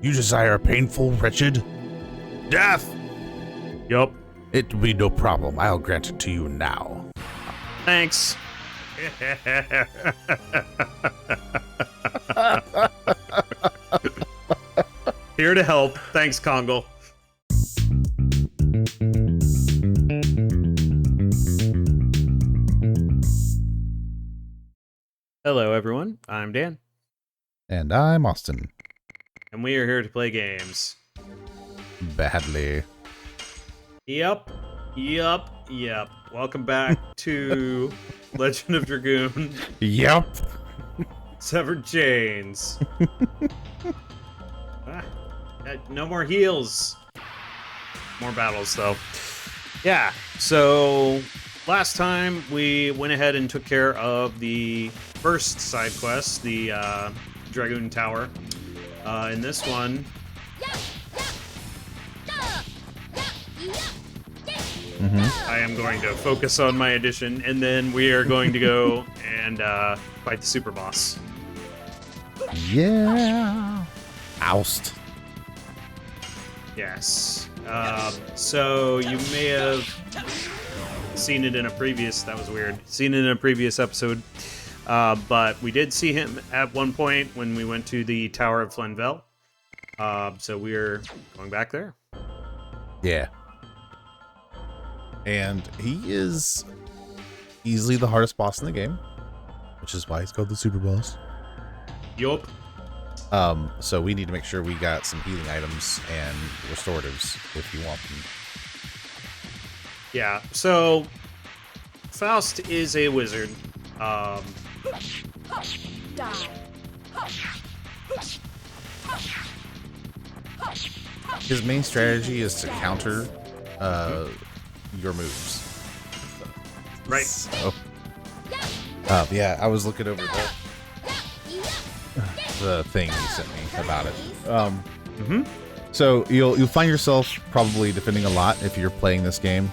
You desire a painful, wretched death? Yup. It will be no problem. I'll grant it to you now. Thanks. Here to help. Thanks, Kongle. Hello, everyone. I'm Dan. And I'm Austin. And we are here to play games. Badly. Yep. Welcome back to Legend of Dragoon. Yep. Severed Chains. No more heals. More battles, though. Yeah, so last time we went ahead and took care of the first side quest, the Dragoon Tower. In this one... I am going to focus on my addition, and then we are going to go and fight the super boss. Yeah. Oust. Yes. So you may have seen it in a previous... That was weird. Seen it in a previous episode. But we did see him at one point when we went to the Tower of Flenvel. So we're going back there. Yeah. And he is easily the hardest boss in the game, which is why he's called the super boss. Yup. So we need to make sure we got some healing items and restoratives if you want them. Yeah, so Faust is a wizard. His main strategy is to counter your moves. Right. So, yeah, I was looking over the thing you sent me about it. So you'll find yourself probably defending a lot if you're playing this game,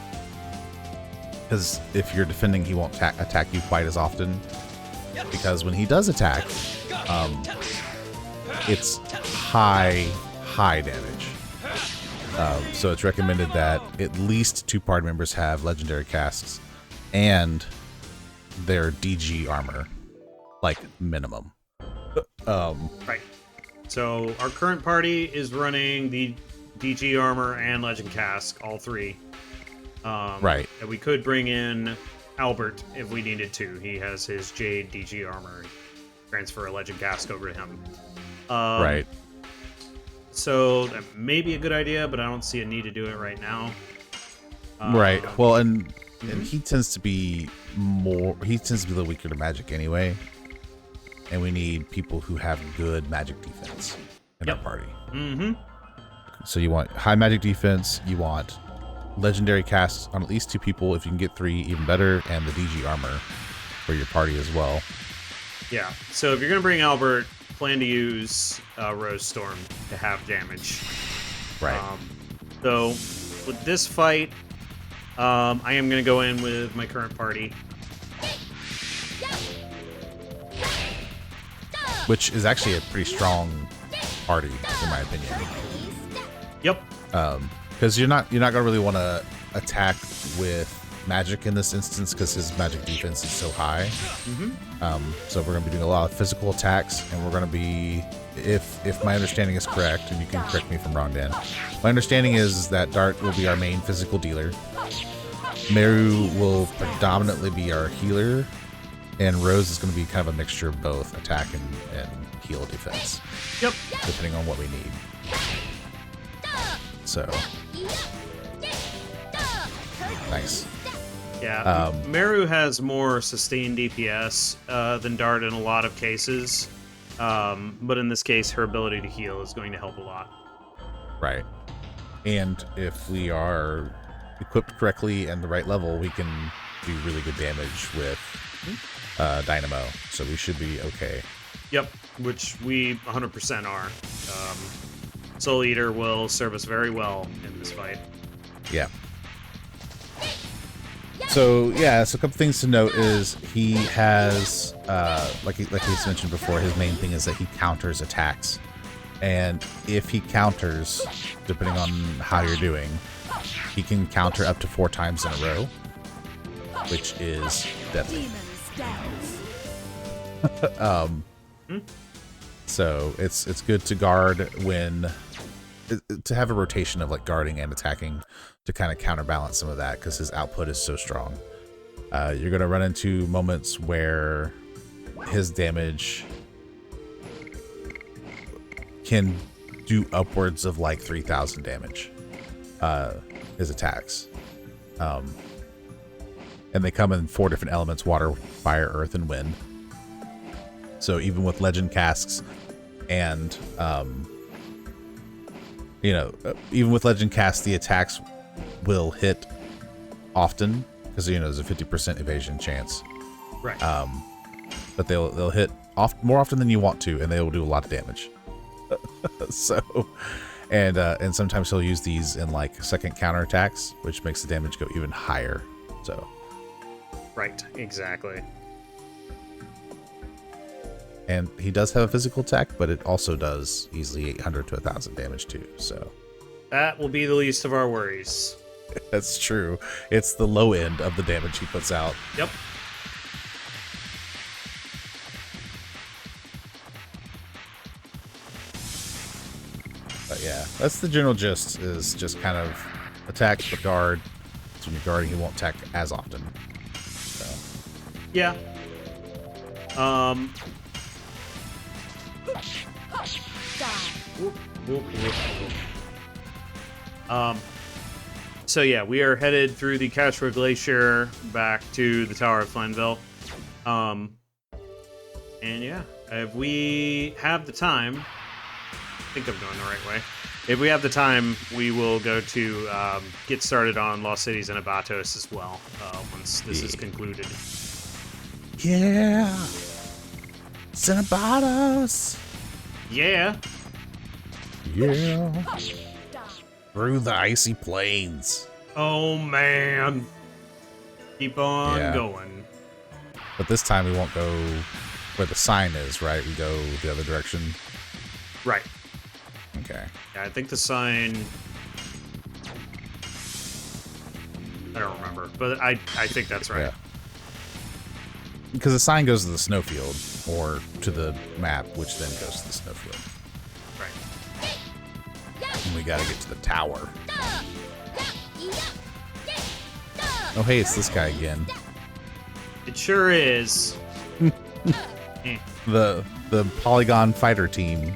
because if you're defending, he won't attack you quite as often. Because when he does attack, it's high damage. So it's recommended that at least 2 party members have legendary casques and their DG armor, like minimum. Right. So our current party is running the DG armor and legend cask, all 3. Right. And we could bring in Albert if we needed to. He has his Jade DG armor. Transfer a legend cask over to him. Right. So that may be a good idea, but I don't see a need to do it right now. Right. Well, and he tends to be a little weaker to magic anyway. And we need people who have good magic defense in our party. So you want high magic defense, you want legendary casts on at least 2 people. If you can get 3, even better, and the DG armor for your party as well. Yeah. So if you're going to bring Albert, plan to use Rose Storm to have damage. Right. So with this fight, I am going to go in with my current party. Which is actually a pretty strong party, in my opinion. Yep. Because you're not gonna really want to attack with magic in this instance, because his magic defense is so high. So we're gonna be doing a lot of physical attacks, and we're gonna be, if my understanding is correct, and you can correct me if I'm wrong, Dan. My understanding is that Dart will be our main physical dealer. Meru will predominantly be our healer. And Rose is going to be kind of a mixture of both attack and heal defense. Yep. Depending on what we need. So. Nice. Yeah. Meru has more sustained DPS than Dart in a lot of cases. But in this case, her ability to heal is going to help a lot. Right. And if we are equipped correctly and the right level, we can do really good damage with Dynamo, so we should be okay. Yep, which we 100% are. Soul Eater will serve us very well in this fight. Yeah. So yeah, so a couple things to note is he has, like he's mentioned before, his main thing is that he counters attacks, And if he counters, depending on how you're doing, he can counter up to 4 times in a row, which is deadly. So it's good to guard when to have a rotation of like guarding and attacking to kind of counterbalance some of that because his output is so strong. You're gonna run into moments where his damage can do upwards of like 3,000 damage. His attacks, and they come in 4 different elements: water, fire, earth, and wind. So even with legend casks and even with legend casts, the attacks will hit often because there's a 50% evasion chance, right? But they'll hit more often than you want to, and they will do a lot of damage. So, and sometimes he'll use these in like second counterattacks, which makes the damage go even higher. So, right, exactly. And he does have a physical attack, but it also does easily 800 to 1,000 damage too. So that will be the least of our worries. That's true. It's the low end of the damage he puts out. Yep. But yeah, that's the general gist, is just kind of attack but guard. So when you're guarding, he won't attack as often. So. Yeah. So yeah, we are headed through the Cashway Glacier back to the Tower of Flanville. And yeah, if we have the time, I think I'm going the right way. If we have the time, we will go to get started on Lost City Zenebatos as well, once this is concluded. Yeah! Zenebatos! Yeah! Yeah! Through the icy plains. Oh man! Keep on going. But this time we won't go where the sign is, right? We go the other direction. Right. Okay. Yeah, I think the sign... I don't remember, but I think that's right. Yeah. Because the sign goes to the snowfield, or to the map, which then goes to the snowfield. Right. And we gotta get to the tower. Oh hey, it's this guy again. It sure is. The Polygon fighter team.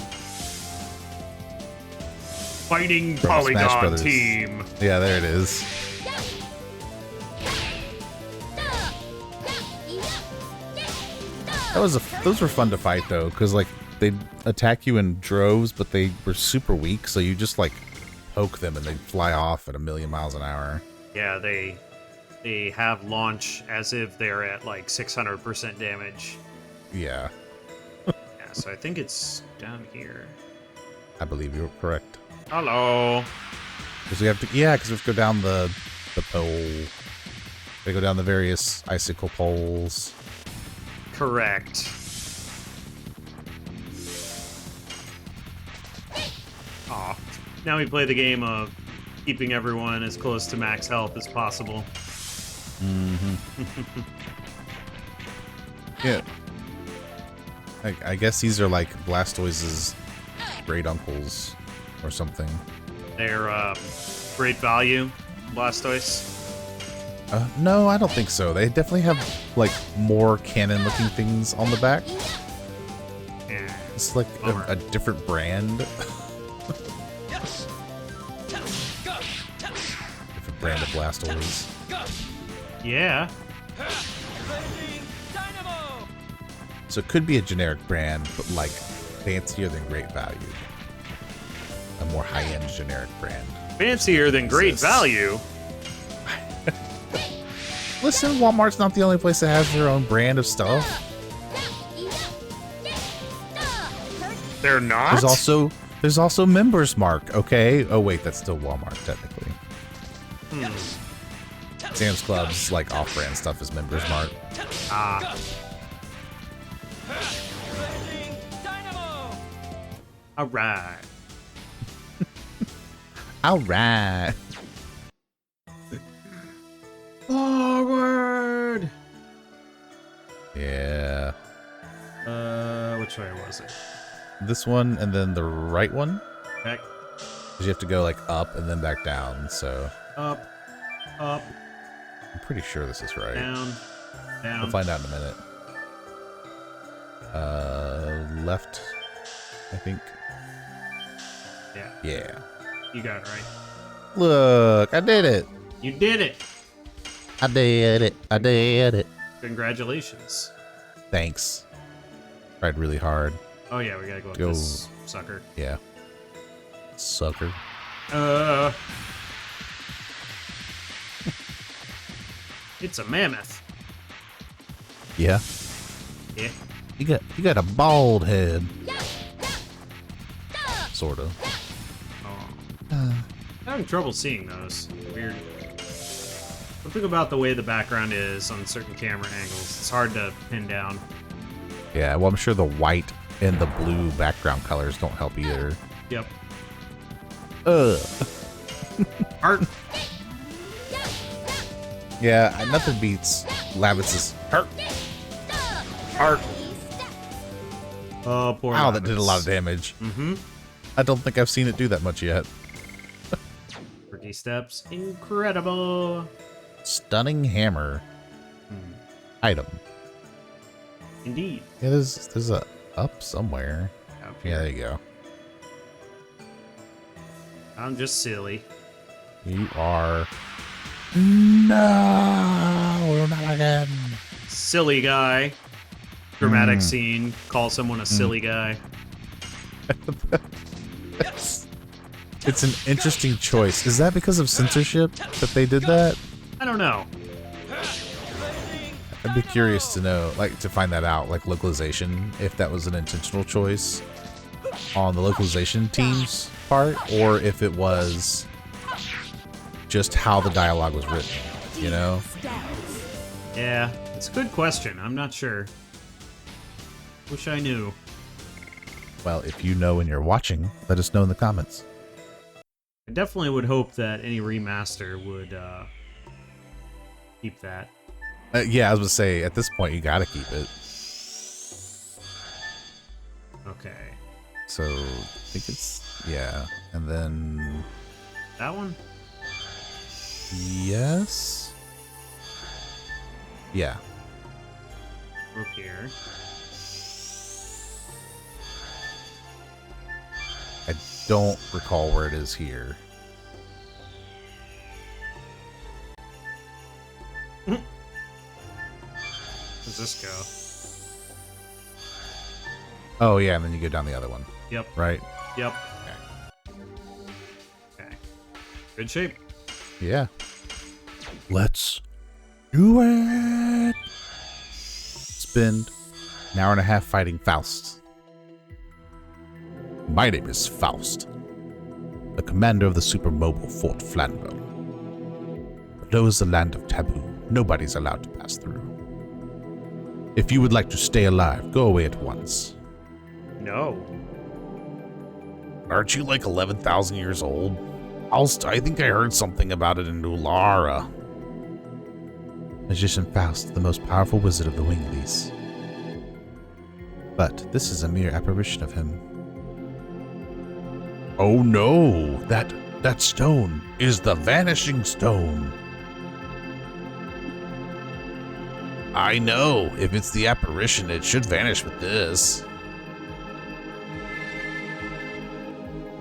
Fighting From Smash Polygon Brothers. team. Yeah, there it is. Those were fun to fight though, because like they'd attack you in droves, but they were super weak, so you just like poke them and they'd fly off at 1,000,000 miles an hour. Yeah, they have launch as if they're at like 600% damage. Yeah. Yeah, so I think it's down here. I believe you're correct. Hello. Because we have to, because we have to go down the pole. We go down the various icicle poles. Correct. Aw. Now we play the game of keeping everyone as close to max health as possible. Mm-hmm. Yeah. I guess these are like Blastoise's great uncles or something. They're great value, Blastoise. No, I don't think so. They definitely have like more canon-looking things on the back. Yeah. It's like a different brand. Different brand of Blastoise. Yeah. So it could be a generic brand, but like fancier than great value. A more high-end generic brand. Fancier than great Exists. value. Listen, Walmart's not the only place that has their own brand of stuff. They're not? There's also Members Mark, okay? Oh wait, that's still Walmart technically. Sam's Club's like off-brand stuff is Members Mark. Ah. All right. All right. Forward. Yeah. Which way was it? This one and then the right one. Back. 'Cause you have to go like up and then back down. So Up. Up. I'm pretty sure this is right. Down. Down. We'll find out in a minute. Left, I think. Yeah. Yeah. You got it right. Look, I did it. You did it. I did it. I did it. Congratulations. Thanks. Tried really hard. Oh yeah, we gotta go up Go. this sucker. Yeah. Sucker. It's a mammoth. Yeah. Yeah. You got a bald head. Sort of. Oh. Having trouble seeing those. Weird. Something about the way the background is on certain camera angles. It's hard to pin down. Yeah, well, I'm sure the white and the blue background colors don't help either. Yep. Art. Yeah, nothing beats Lavitz's hurt. Art. Oh, poor Wow, that did a rabbits. lot of damage. Mm-hmm. I don't think I've seen it do that much yet. Tricky steps. Incredible. Stunning hammer. Item. Indeed. Yeah, there's a up somewhere. Up Yeah, here. there you go. I'm just silly. You are. No, not again. Silly guy. Dramatic scene. Call someone a silly guy. It's an interesting choice. Is that because of censorship that they did that? I don't know. I'd be curious to know, like, to find that out, like localization, if that was an intentional choice on the localization team's part, or if it was just how the dialogue was written, you know? Yeah, it's a good question. I'm not sure. Wish I knew. Well, if you know and you're watching, let us know in the comments. I definitely would hope that any remaster would keep that. Yeah, I was gonna say, at this point, you gotta keep it. Okay. So, I think it's, yeah. And then, That one? yes? Yeah. Look here. I don't recall where it is here. Where's this go? Oh, yeah, and then you go down the other one, Yep. right? Yep. Okay. Okay. Good shape. Yeah. Let's do it! Spend an hour and a half fighting Faust. My name is Faust, the commander of the supermobile Fort Flanville. Below is the land of taboo. Nobody's allowed to pass through. If you would like to stay alive, go away at once. No. Aren't you like 11,000 years old? I think I heard something about it in Ulara. Magician Faust, the most powerful wizard of the Winglies. But this is a mere apparition of him. Oh no! That stone is the Vanishing Stone. I know. If it's the apparition, it should vanish with this.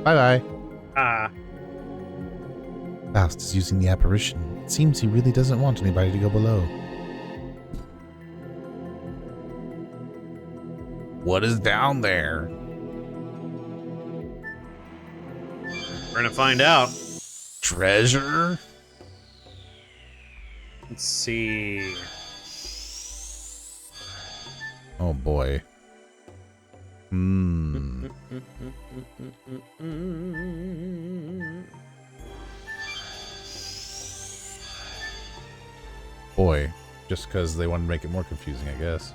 Bye-bye. Ah. Faust is using the apparition. It seems he really doesn't want anybody to go below. What is down there? We're gonna find out. Treasure? Let's see. Oh boy. Boy. Just because they want to make it more confusing, I guess.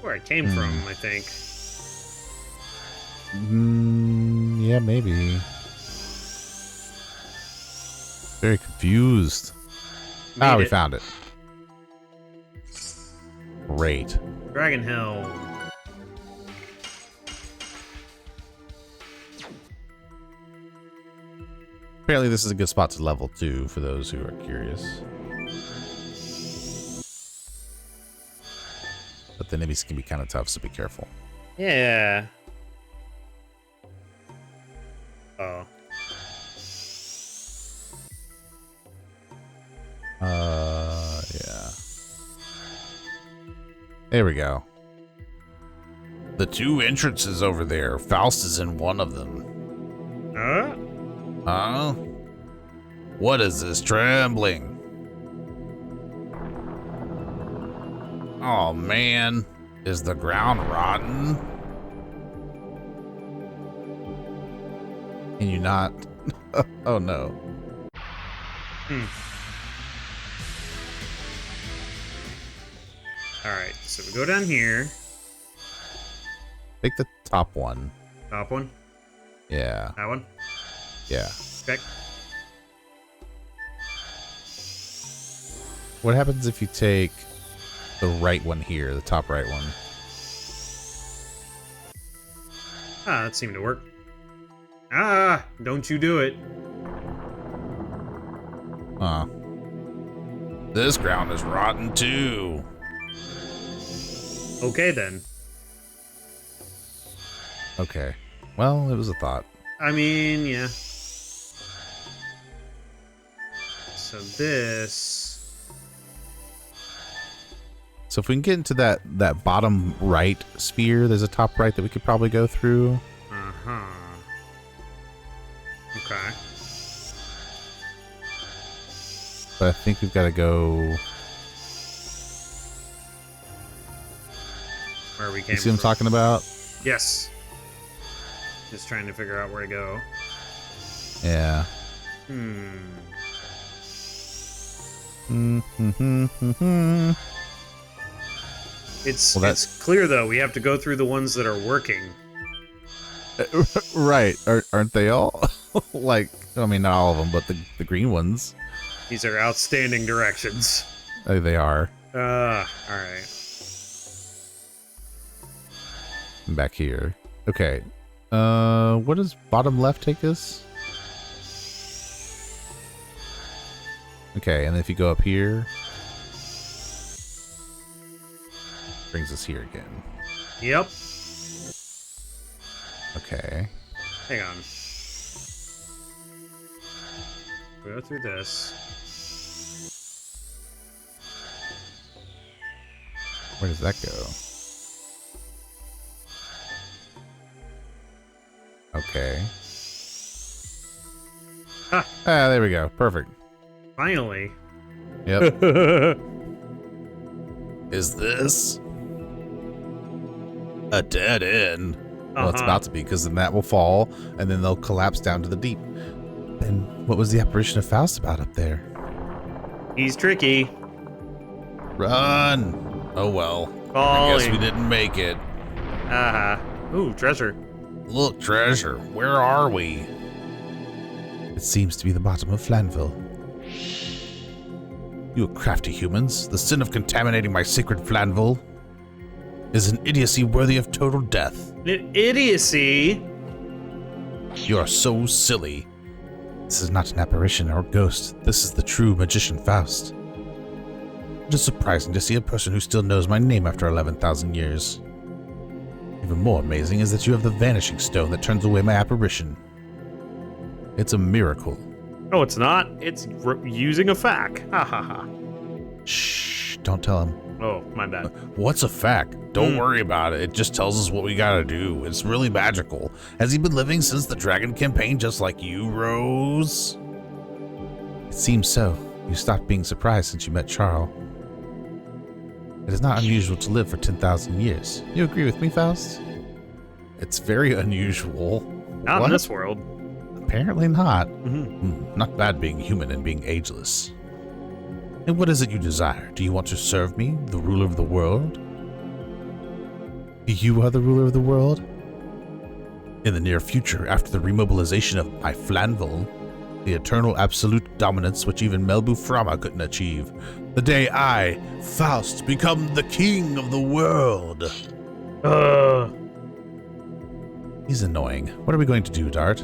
Where it came from, I think. Yeah, maybe. Very confused. Made We it. found it. Great. Dragon Helm. Apparently this is a good spot to level 2 for those who are curious. But the enemies can be kind of tough, so be careful. Yeah. Oh. Yeah. There we go. The 2 entrances over there. Faust is in one of them. Huh? What is this trembling? Oh man, is the ground rotten? Can you not? Oh no. Alright, so we go down here. Take the top one. Top one? Yeah. That one? Yeah. Okay. What happens if you take the right one here, the top right one? Ah, that seemed to work. Ah, don't you do it. Huh. This ground is rotten too. Okay, then. Okay. Well, it was a thought. I mean, yeah. So this... So if we can get into that bottom right sphere, there's a top right that we could probably go through. Uh-huh. Okay. But I think we've got to go... Where we came You see what I'm from. talking about? Yes. Just trying to figure out where to go. Yeah. It's clear, though. We have to go through the ones that are working. Right. Aren't they all? Like, I mean, not all of them, but the green ones. These are outstanding directions. They are. Alright. Back here. Okay. What does bottom left take us? Okay, and if you go up here, brings us here again. Yep. Okay. Hang on. We go through this. Where does that go? Okay. Ah. Ah, there we go. Perfect. Finally. Yep. Is this a dead end? Well, it's about to be, because then that will fall, and then they'll collapse down to the deep. And what was the apparition of Faust about up there? He's tricky. Run! Oh well. Falling. I guess we didn't make it. Ooh, treasure. Look, treasure. Where are we? It seems to be the bottom of Flanville. You crafty humans, the sin of contaminating my sacred Flanville is an idiocy worthy of total death. An idiocy? You are so silly. This is not an apparition or ghost. This is the true magician Faust. It is surprising to see a person who still knows my name after 11,000 years. Even more amazing is that you have the vanishing stone that turns away my apparition. It's a miracle. Oh, it's not. It's using a fac. Ha ha ha. Shh, don't tell him. Oh, my bad. What's a fact? Don't worry about it. It just tells us what we gotta do. It's really magical. Has he been living since the Dragon campaign just like you, Rose? It seems so. You stopped being surprised since you met Charles. It is not unusual to live for 10,000 years. You agree with me, Faust? It's very unusual. Not in this world. Apparently not. Not bad being human and being ageless. And what is it you desire? Do you want to serve me, the ruler of the world? You are the ruler of the world? In the near future, after the remobilization of my Flanvel, the eternal absolute dominance which even Melbu Frama couldn't achieve, the day I, Faust, become the king of the world. He's annoying. What are we going to do, Dart?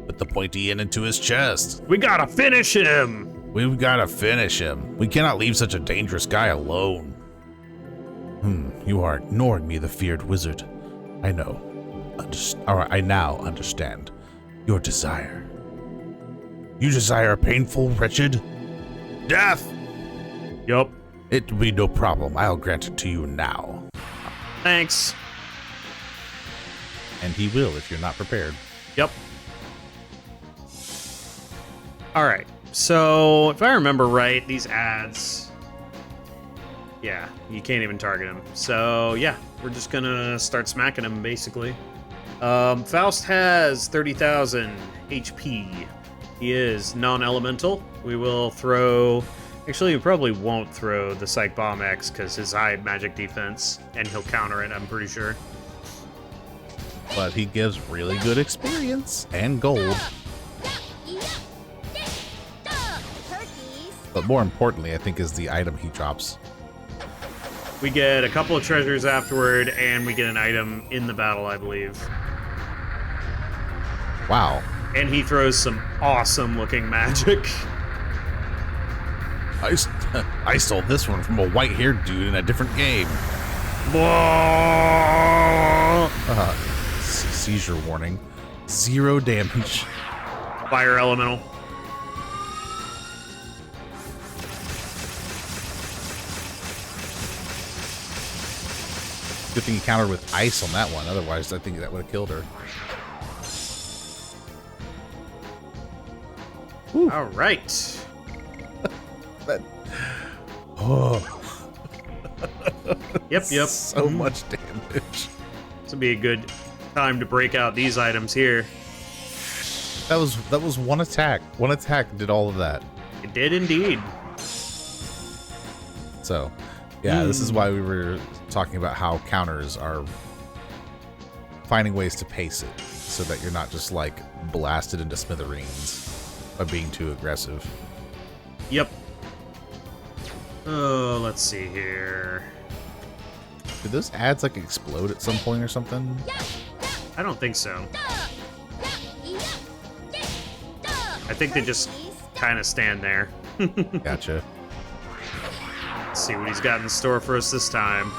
Put the pointy end into his chest. We gotta finish him! We've gotta finish him. We cannot leave such a dangerous guy alone. You are ignoring me, the feared wizard. I know. I now understand your desire. You desire a painful, wretched death. Yup. It will be no problem. I'll grant it to you now. Thanks. And he will if you're not prepared. Yep. Alright, so if I remember right, these ads... Yeah, you can't even target him. So, yeah, we're just gonna start smacking him, basically. Faust has 30,000 HP. He is non-elemental. We will throw... Actually, we probably won't throw the Psych Bomb X, because his high magic defense, and he'll counter it, I'm pretty sure. But he gives really good experience and gold. But more importantly, I think, is the item he drops. We get a couple of treasures afterward, and we get an item in the battle, I believe. Wow. And he throws some awesome-looking magic. I stole this one from a white-haired dude in a different game. Seizure warning. 0 damage. Fire elemental. Good thing he countered with ice on that one. Otherwise, I think that would have killed her. All right. Yep. So much damage. This will be a good time to break out these items here. That was one attack. One attack did all of that. It did indeed. So, yeah, this is why we were talking about how counters are finding ways to pace it so that you're not just like blasted into smithereens by being too aggressive. Yep. Oh, let's see here. Did those ads like explode at some point or something? I don't think so. I think they just kind of stand there. Gotcha. Let's see what he's got in store for us this time.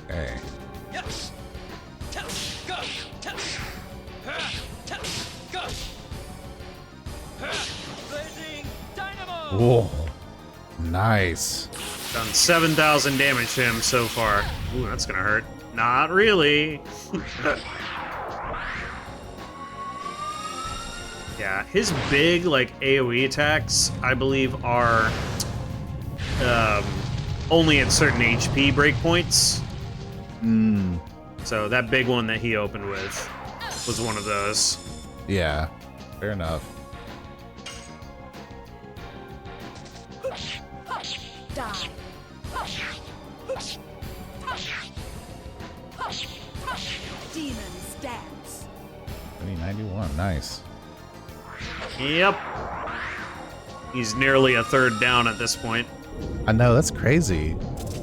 Okay. Whoa. Nice. Done 7,000 damage to him so far. Ooh, that's gonna hurt. Not really. Yeah, his big, like, AoE attacks, I believe, are only at certain HP breakpoints. So that big one that he opened with was one of those. Yeah, fair enough. Die. Demons dance. 91, nice. Yep. He's nearly a third down at this point. I know, that's crazy.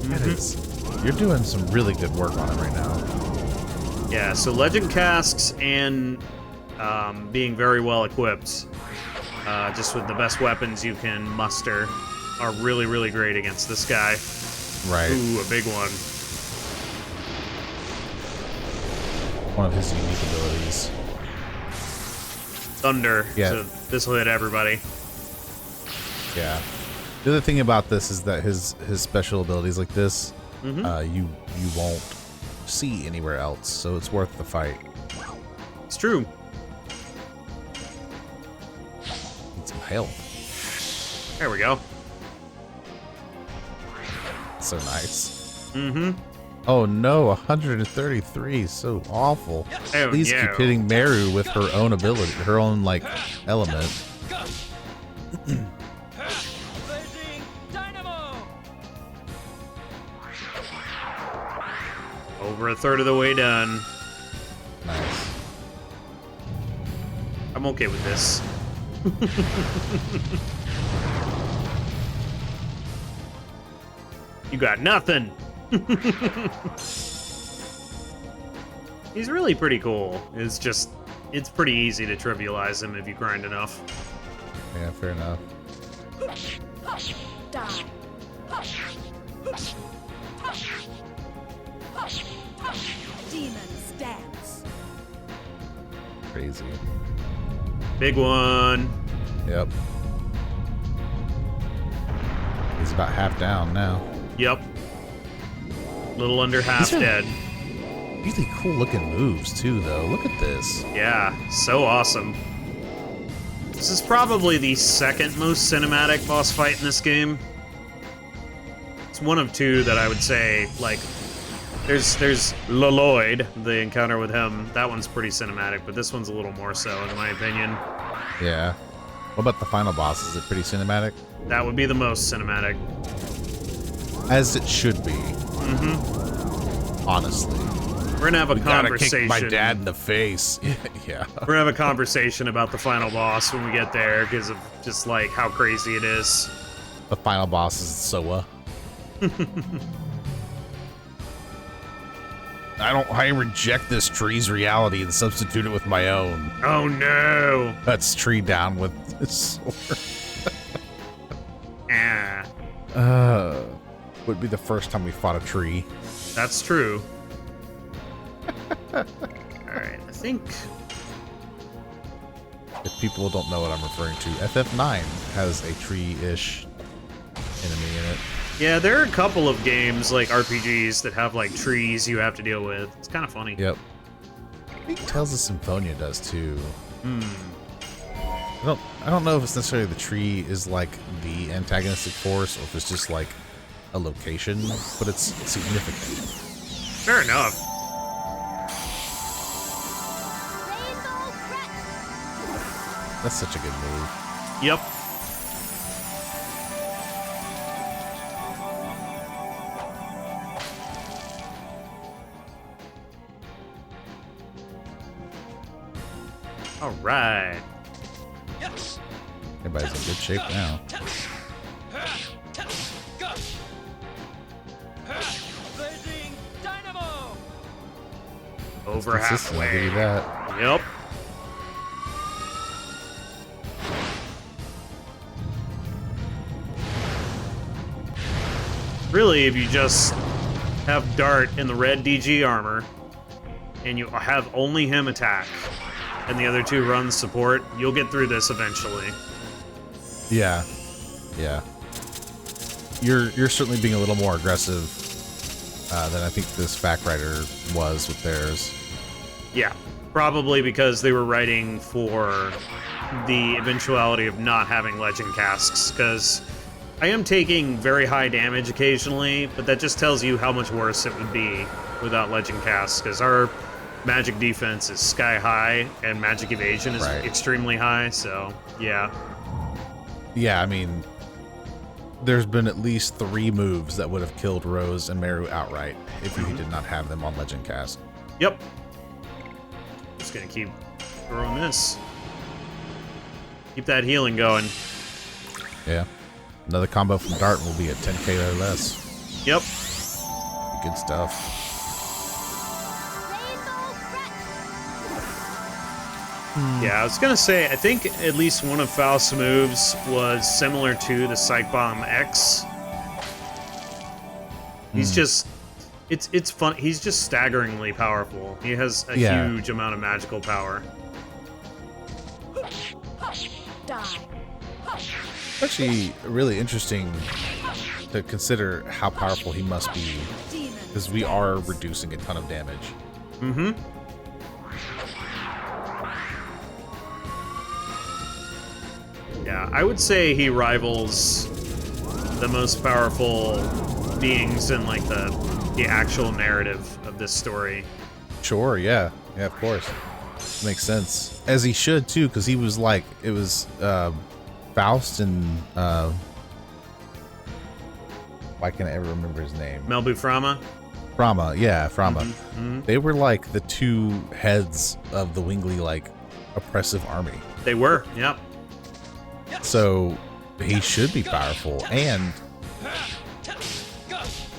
That is, you're doing some really good work on it right now. Yeah, so Legend Casks and being very well equipped, just with the best weapons you can muster, are really, really great against this guy. Right. Ooh, a big one. One of his unique abilities. Thunder. Yeah. So this will hit everybody. Yeah. The other thing about this is that his special abilities like this, you won't see anywhere else, so it's worth the fight. It's true. Need some health. There we go. So nice. Oh no, 133, so awful. Oh, Please no. keep hitting Meru with her own ability, her own, like, element. Over a third of the way done. Nice. I'm okay with this. You got nothing. He's really pretty cool. It's pretty easy to trivialize him if you grind enough. Yeah, fair enough. Die. Demons dance. Crazy. Big one. Yep. He's about half down now. Yep. Little under half These are- dead. Really cool looking moves too, though. Look at this. Yeah, so awesome. This is probably the second most cinematic boss fight in this game. It's one of two that I would say, like, there's Loloid, the encounter with him. That one's pretty cinematic, but this one's a little more so, in my opinion. Yeah. What about the final boss? Is it pretty cinematic? That would be the most cinematic. As it should be. Mm-hmm. Honestly. We're gonna have a Gotta conversation. kick my dad in the face. Yeah. We're gonna have a conversation about the final boss when we get there, because of just like how crazy it is. The final boss is Soa. I reject this tree's reality and substitute it with my own. Oh no! That's tree down with his sword. Ah, Would be the first time we fought a tree. that's true. Alright, I think... If people don't know what I'm referring to, FF9 has a tree-ish enemy in it. Yeah, there are a couple of games, like RPGs, that have, like, trees you have to deal with. It's kind of funny. Yep. I think Tales of Symphonia does too. I don't know if it's necessarily the tree is like the antagonistic force or if it's just like a location, but it's significant. Fair enough. Rainbow crest. That's such a good move. Yep. All right. Everybody's in good shape now. Over Consistent, I'll give you halfway. that. Yep. Really, if you just have Dart in the red DG armor, and you have only him attack, and the other two run support, you'll get through this eventually. Yeah. Yeah. You're certainly being a little more aggressive than I think this fact writer was with theirs. Yeah, probably because they were writing for the eventuality of not having legend casks, because I am taking very high damage occasionally, but that just tells you how much worse it would be without legend casks, because our magic defense is sky high and magic evasion is Right. extremely high, so yeah. Yeah, I mean, there's been at least 3 moves that would have killed Rose and Meru outright if you did not have them on Legend Cast. Yep. Just gonna keep throwing this. Keep that healing going. Yeah. Another combo from Dart will be at 10k or less. Yep. Good stuff. Rainbow crest. Yeah, I was gonna say, I think at least one of Faust's moves was similar to the Psych Bomb X. He's just, it's fun. He's just staggeringly powerful. He has a Yeah. huge amount of magical power. Die. It's actually really interesting to consider how powerful he must be, Demons because we are dance. reducing a ton of damage. Mm-hmm. Yeah, I would say he rivals the most powerful beings in like the the actual narrative of this story. Sure, yeah. Yeah, of course. Makes sense. As he should, too, because he was like, it was Faust and, why can't I ever remember his name? Melbu Frama? Frama, yeah, Frama. Mm-hmm. They were like the two heads of the Wingly, like, oppressive army. They were, yep. So he should be powerful, and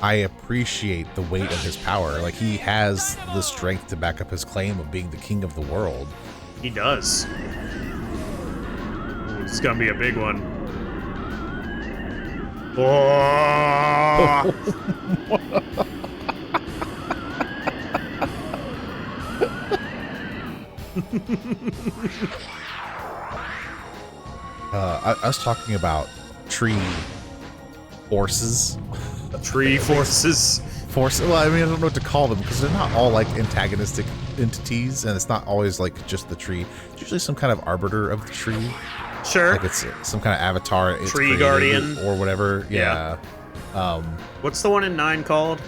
I appreciate the weight of his power. Like, he has the strength to back up his claim of being the king of the world. He does. Ooh, it's gonna be a big one. Oh! I was talking about tree forces. Tree forces. Well, I mean, I don't know what to call them because they're not all like antagonistic entities, and it's not always like just the tree. It's usually some kind of arbiter of the tree. Sure. Like it's some kind of avatar. It's Tree created guardian or whatever. Yeah. What's the one in 9 called?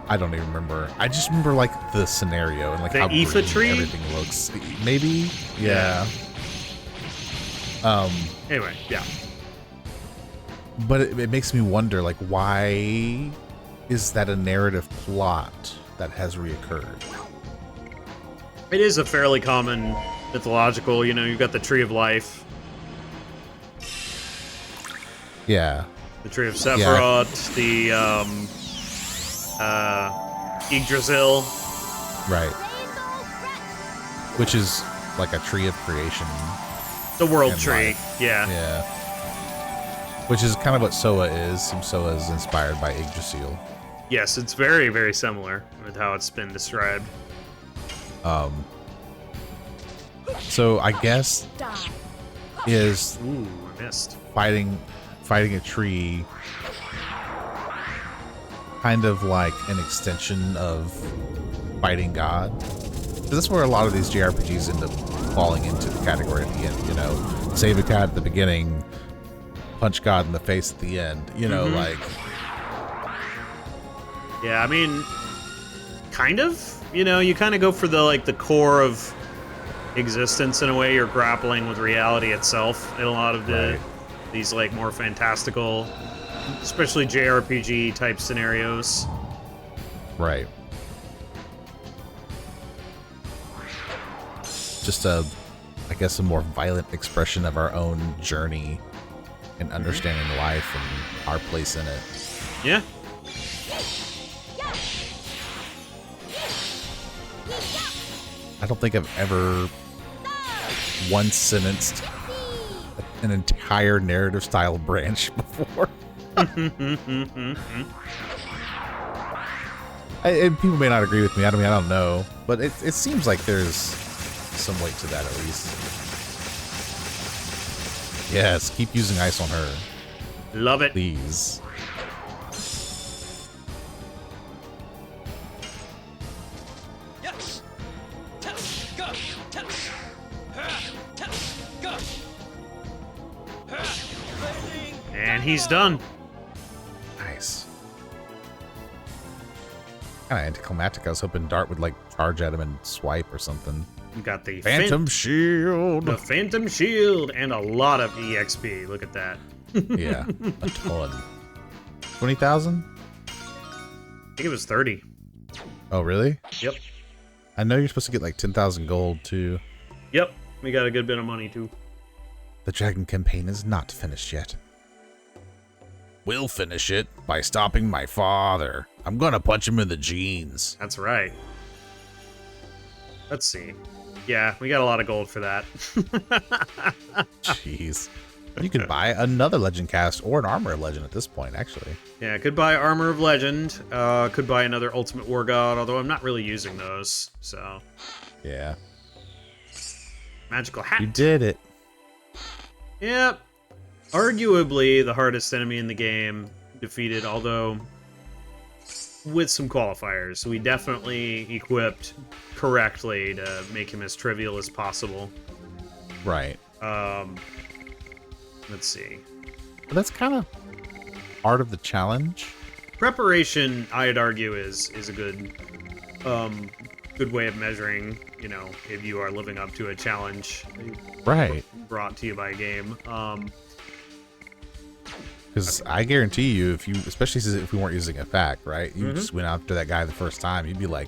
I don't even remember. I just remember like the scenario and like The how green Aoife tree? everything looks. Maybe. Yeah. Anyway, yeah. But it makes me wonder, like, why is that a narrative plot that has reoccurred? It is a fairly common mythological, you've got the Tree of Life, Yeah. the Tree of Sephiroth, the Yggdrasil. Right. Which is like a tree of creation. The World And Tree, life. yeah. Yeah. Which is kind of what Soa is. Soa is inspired by Yggdrasil. Yes, it's very, very similar with how it's been described. So I guess Die. is Ooh, I missed. fighting a tree kind of like an extension of fighting God? 'Cause that's where a lot of these JRPGs end up falling into the category at the end, Save a God at the beginning, punch God in the face at the end, like... Yeah, I mean, kind of. You kind of go for the core of existence in a way. You're grappling with reality itself in a lot of these more fantastical, especially JRPG type scenarios. Right. Just I guess a more violent expression of our own journey and understanding life and our place in it. Yeah. I don't think I've ever once sentenced an entire narrative style branch before. And people may not agree with me. I don't know. But it seems like there's some weight to that at least. Yes, keep using ice on her. Love it. Please. And he's done. Nice. Kind of anticlimactic. I was hoping Dart would charge at him and swipe or something. You got the Phantom Shield. The Phantom Shield and a lot of EXP. Look at that. Yeah, a ton. 20,000? I think it was 30. Oh, really? Yep. I know you're supposed to get 10,000 gold too. Yep. We got a good bit of money too. The Dragon campaign is not finished yet. We'll finish it by stopping my father. I'm gonna punch him in the jeans. That's right. Let's see. Yeah, we got a lot of gold for that. Jeez. You could buy another Legend cast or an Armor of Legend at this point, actually. Yeah, could buy Armor of Legend. Could buy another Ultimate War God, although I'm not really using those, so. Yeah. Magical Hat. You did it. Yep. Arguably the hardest enemy in the game defeated, although with some qualifiers. We definitely equipped correctly to make him as trivial as possible. Right. Let's see. But that's kind of part of the challenge. preparation, I'd argue, is a good good way of measuring, you know, if you are living up to a challenge Right. brought to you by a game. Because I guarantee you, if you, especially if we weren't using a fact, right? You just went after that guy the first time, you'd be like,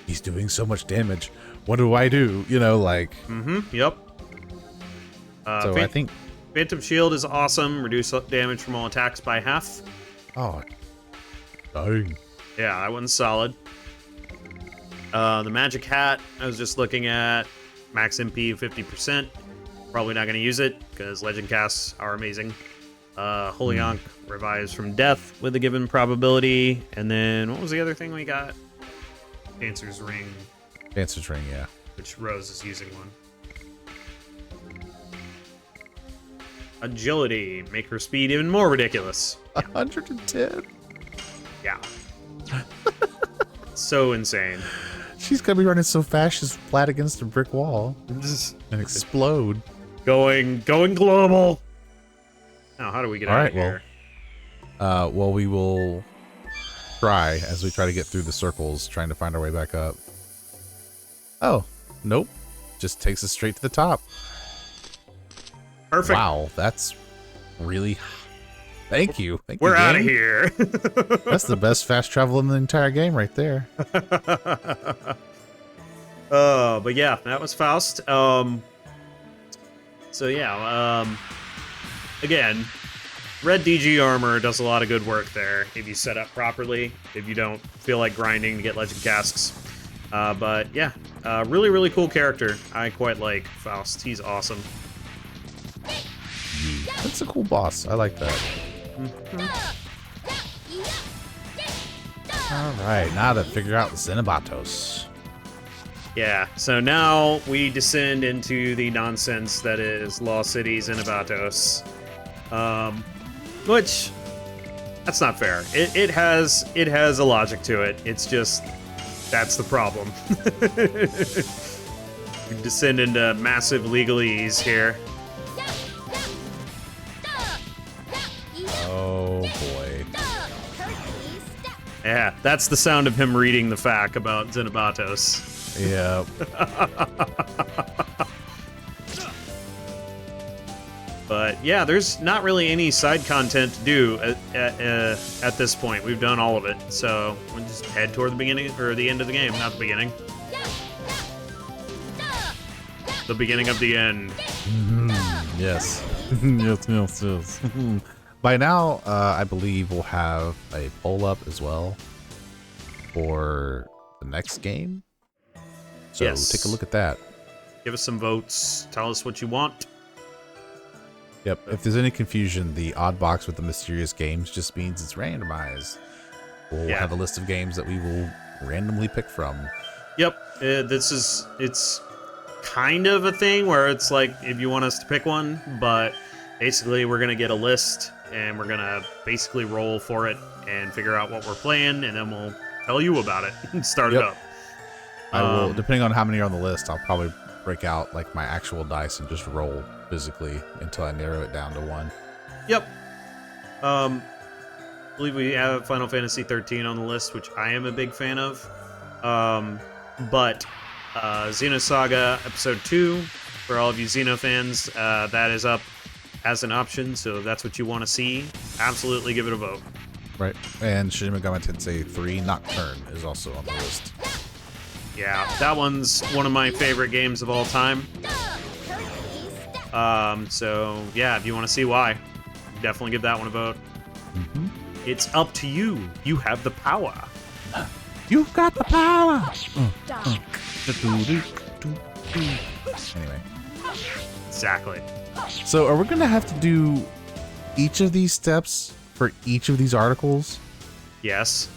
he's doing so much damage. What do I do? You know, like. Yep. So I think. Phantom Shield is awesome. Reduce damage from all attacks by half. Oh. Dang. Yeah, that one's solid. The Magic Hat, I was just looking at. Max MP 50%. Probably not going to use it because Legend casts are amazing. Holy Ankh revives from death with a given probability. And then what was the other thing we got? Dancer's Ring. Dancer's Ring, yeah. Which Rose is using one. Agility. Make her speed even more ridiculous. 110. Yeah. So insane. She's gonna be running so fast she's flat against a brick wall and explode. Going global. Now, how do we get out of here? Well, we will try as we try to get through the circles, trying to find our way back up. Oh, nope. Just takes us straight to the top. Perfect. Wow, that's really... Thank you. We're out of here. That's the best fast travel in the entire game right there. But yeah, that was Faust. So yeah, again, red DG armor does a lot of good work there if you set up properly, if you don't feel like grinding to get legend casks. But yeah, really, really cool character. I quite like Faust. He's awesome. That's a cool boss. I like that. Alright, now to figure out the Zenebatos. Yeah, so now we descend into the nonsense that is Lost City Zenebatos. Which, that's not fair. It has a logic to it. It's just, that's the problem. We descend into massive legalese here. Oh boy. Yeah, that's the sound of him reading the fact about Zenebatos. Yep. But yeah, there's not really any side content to do at this point. We've done all of it, so we'll just head toward the beginning or the end of the game, not the beginning. The beginning of the end. Yes. yes. By now, I believe we'll have a poll up as well for the next game. So yes. Take a look at that. Give us some votes. Tell us what you want. Yep. If there's any confusion, the odd box with the mysterious games just means it's randomized. We'll have a list of games that we will randomly pick from. Yep. It's kind of a thing where it's like if you want us to pick one, but basically we're gonna get a list and we're gonna basically roll for it and figure out what we're playing, and then we'll tell you about it and start it up. I will, depending on how many are on the list, I'll probably break out like my actual dice and just roll physically until I narrow it down to one. Yep. I believe we have Final Fantasy 13 on the list, which I am a big fan of. But Xenosaga Episode 2, for all of you Xeno fans, that is up as an option, so if that's what you want to see, absolutely give it a vote. Right. And Shin Megami Tensei 3 Nocturne is also on the list. Yeah, that one's one of my favorite games of all time. So yeah, if you want to see why, definitely give that one a vote. It's up to you. You have the power. You've got the power. Anyway. Exactly. So are we going to have to do each of these steps for each of these articles? Yes.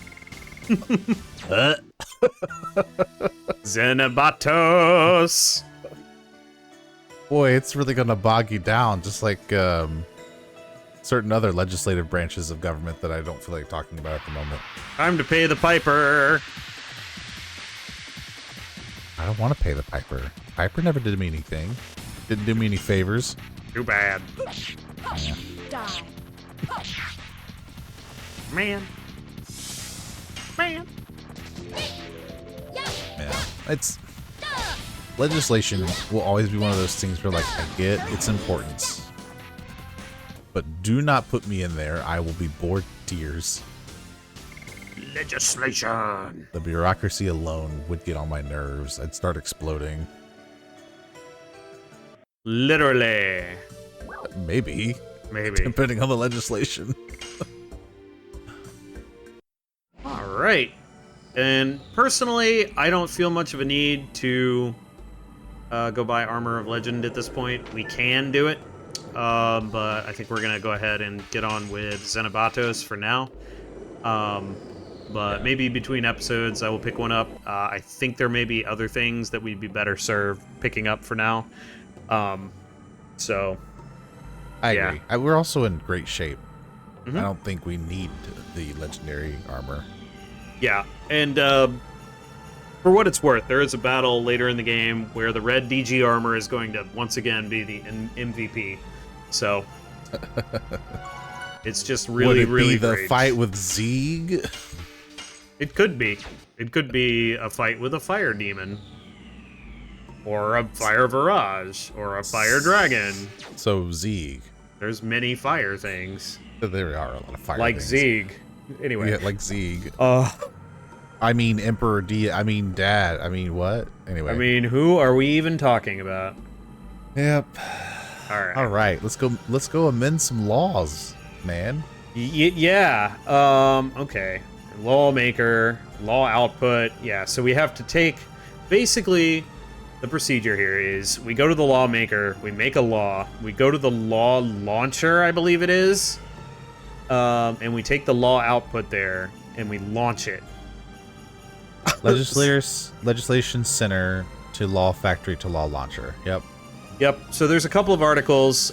Zenebatos. Boy, it's really going to bog you down, just like certain other legislative branches of government that I don't feel like talking about at the moment. Time to pay the piper. I don't want to pay the piper. Piper never did me anything. Didn't do me any favors. Too bad. Yeah. Die. Man. Yeah, it's legislation will always be one of those things where, like, I get its importance, but do not put me in there. I will be bored to tears. Legislation. The bureaucracy alone would get on my nerves. I'd start exploding. Literally. Maybe, Maybe. depending on the legislation. All right. And personally, I don't feel much of a need to go buy Armor of Legend at this point. We can do it, but I think we're going to go ahead and get on with Zenebatos for now. But maybe between episodes, I will pick one up. I think there may be other things that we'd be better served picking up for now. So, I yeah. agree. We're also in great shape. Mhm. I don't think we need the legendary armor. Yeah, and for what it's worth, there is a battle later in the game where the red DG armor is going to once again be the MVP. So it's just really, Would it really be the great. fight with Zeeg? It could be. It could be a fight with a fire demon, or a fire virage, or a fire dragon. So Zeeg. There's many fire things, There are a lot of fire like things. Zeeg. Anyway, Yeah, like Zeeg. uh, I mean Emperor D. I mean Dad. I mean what? Anyway. I mean, who are we even talking about? Yep. All right. All right. Let's go amend some laws, man. Yeah. Okay. Lawmaker, law output. Yeah. So we have to take. Basically, the procedure here is we go to the lawmaker, we make a law, we go to the law launcher, I believe it is, and we take the law output there and we launch it. Legislation Center to Law Factory to Law Launcher. Yep. Yep. So there's a couple of articles.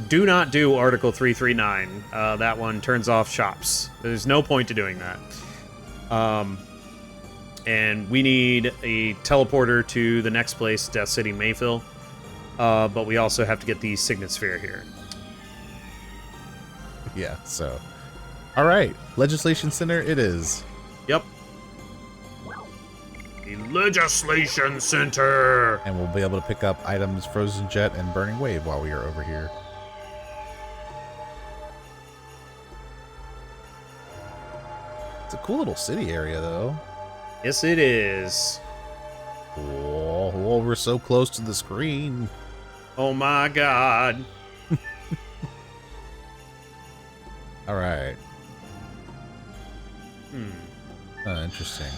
Do not do Article 339. That one turns off shops. There's no point to doing that. And we need a teleporter to the next place, Death City, Mayfield. But we also have to get the Signet Sphere here. Yeah. So, all right. Legislation Center. It is. Yep. The Legislation Center. And we'll be able to pick up items Frozen Jet and Burning Wave while we are over here. It's a cool little city area, though. Yes, it is. Oh, we're so close to the screen. Oh my god. All right. Hmm. Interesting.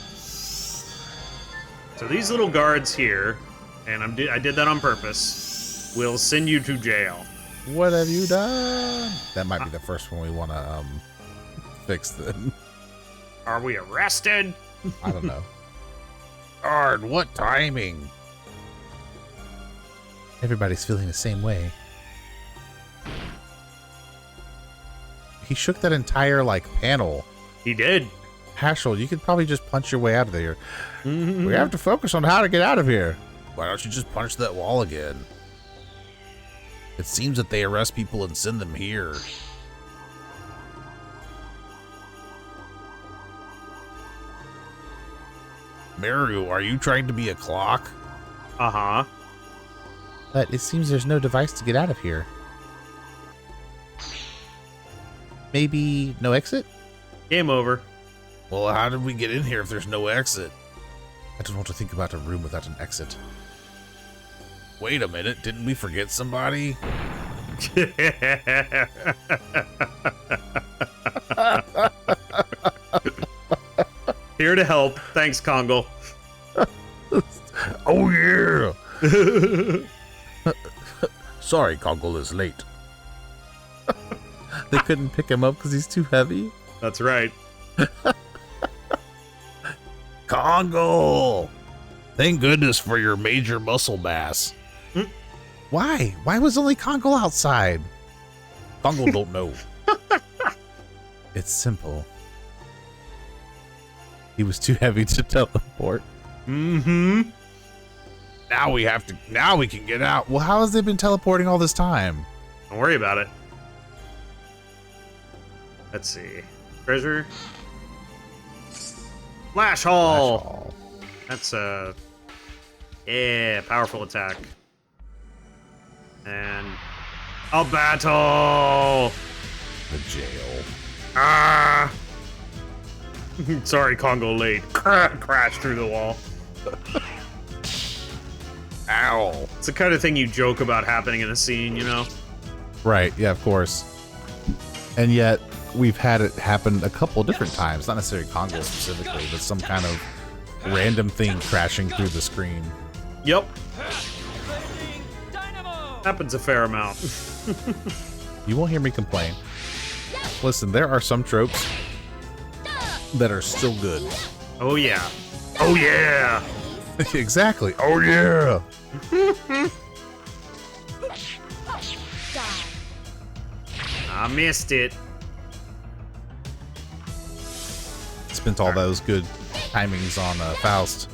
So these little guards here, and I did that on purpose, will send you to jail. What have you done? That might be the first one we want to fix then. Are we arrested? I don't know. Guard, what timing? Everybody's feeling the same way. He shook that entire, like, panel. He did. Haschel, you could probably just punch your way out of there. Mm-hmm. We have to focus on how to get out of here. Why don't you just punch that wall again? It seems that they arrest people and send them here. Mario, are you trying to be a clock? Uh-huh. But it seems there's no device to get out of here. Maybe no exit? Game over. Well, how did we get in here if there's no exit? I don't want to think about a room without an exit. Wait a minute, didn't we forget somebody? Here to help. Thanks, Kongle. Oh yeah! Sorry, Kongle is late. They couldn't pick him up because he's too heavy? That's right. Kongle! Thank goodness for your major muscle mass. Why? Why was only Kongle outside? Kongle don't know. It's simple. He was too heavy to teleport. Mm-hmm. Now we can get out. Well, how has they been teleporting all this time? Don't worry about it. Let's see. Treasure. Flash Hall. Flash Hall. That's a powerful attack. And a battle. The jail. Ah. Sorry, Congo late. Crashed through the wall. Ow. It's the kind of thing you joke about happening in a scene, you know? Right, yeah, of course. And yet, we've had it happen a couple different times. Not necessarily Congo specifically, but some kind of random thing crashing through the screen. Yep. Happens a fair amount. You won't hear me complain. Listen, there are some tropes that are still good. Oh, yeah. Oh, yeah. Exactly. Oh, yeah. I missed it. Spent all those good timings on Faust.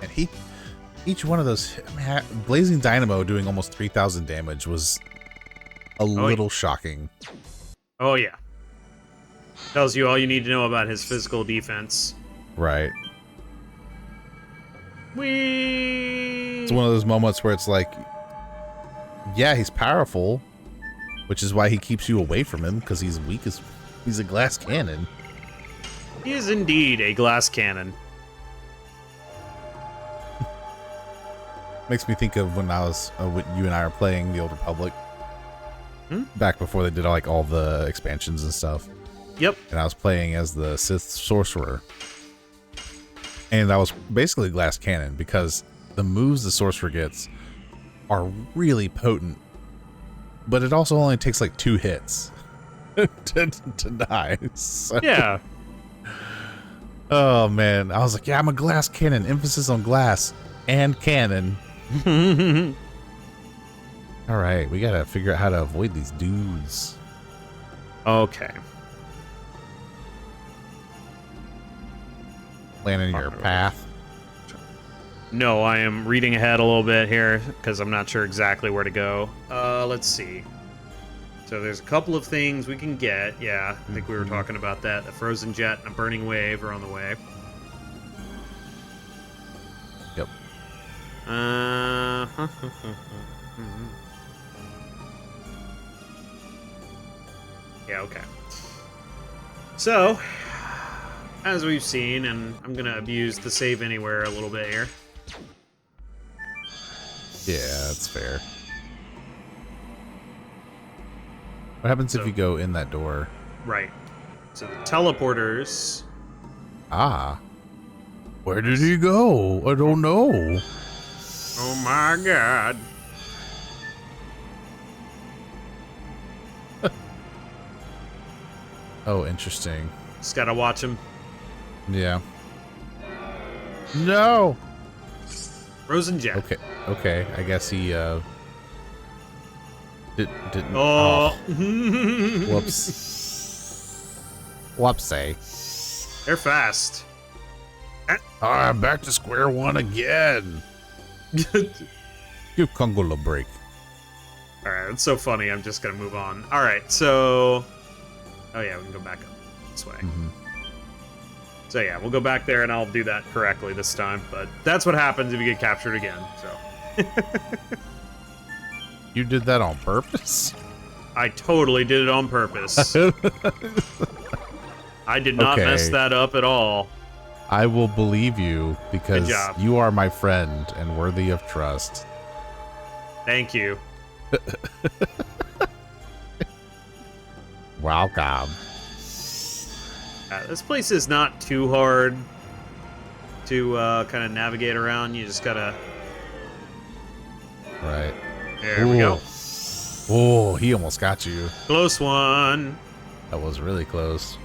And each one of those, Blazing Dynamo doing almost 3,000 damage was a little shocking. Oh, yeah. Tells you all you need to know about his physical defense. Right. Whee! It's one of those moments where it's like, yeah, he's powerful, which is why he keeps you away from him, because he's weak as he's a glass cannon. He is indeed a glass cannon. Makes me think of when I was when you and I were playing the Old Republic back before they did like all the expansions and stuff. Yep. And I was playing as the Sith sorcerer, and I was basically glass cannon because the moves the sorcerer gets are really potent, but it also only takes like 2 hits to die. So, Yeah. oh man, I was like, yeah, I'm a glass cannon. Emphasis on glass and cannon. All right, we gotta figure out how to avoid these dudes. Okay. Land in your path. No, I am reading ahead a little bit here because I'm not sure exactly where to go. Let's see. So there's a couple of things we can get. Yeah, I think we were talking about that. A frozen jet and a burning wave are on the way. Yep. Yeah, okay. So, as we've seen, and I'm gonna abuse the save anywhere a little bit here. Yeah, that's fair. What happens if you go in that door? Right. So the teleporters. Ah. Where did he go? I don't know. Oh my god. Oh, interesting. Just gotta watch him. Yeah. No. Frozen jet. Okay. Okay. I guess he didn't. Oh. Whoops. Whoopsie. They're fast. I'm back to square one again. Give Congo a break. Alright, it's so funny. I'm just gonna move on. Alright, so. Oh, yeah, we can go back up this way. So, yeah, we'll go back there and I'll do that correctly this time. But that's what happens if you get captured again, so. You did that on purpose? I totally did it on purpose. I did not mess that up at all. I will believe you because Good job. you are my friend and worthy of trust. Thank you. Welcome. This place is not too hard to kind of navigate around. You just gotta... Right. There we go. Oh, he almost got you. Close one. That was really close.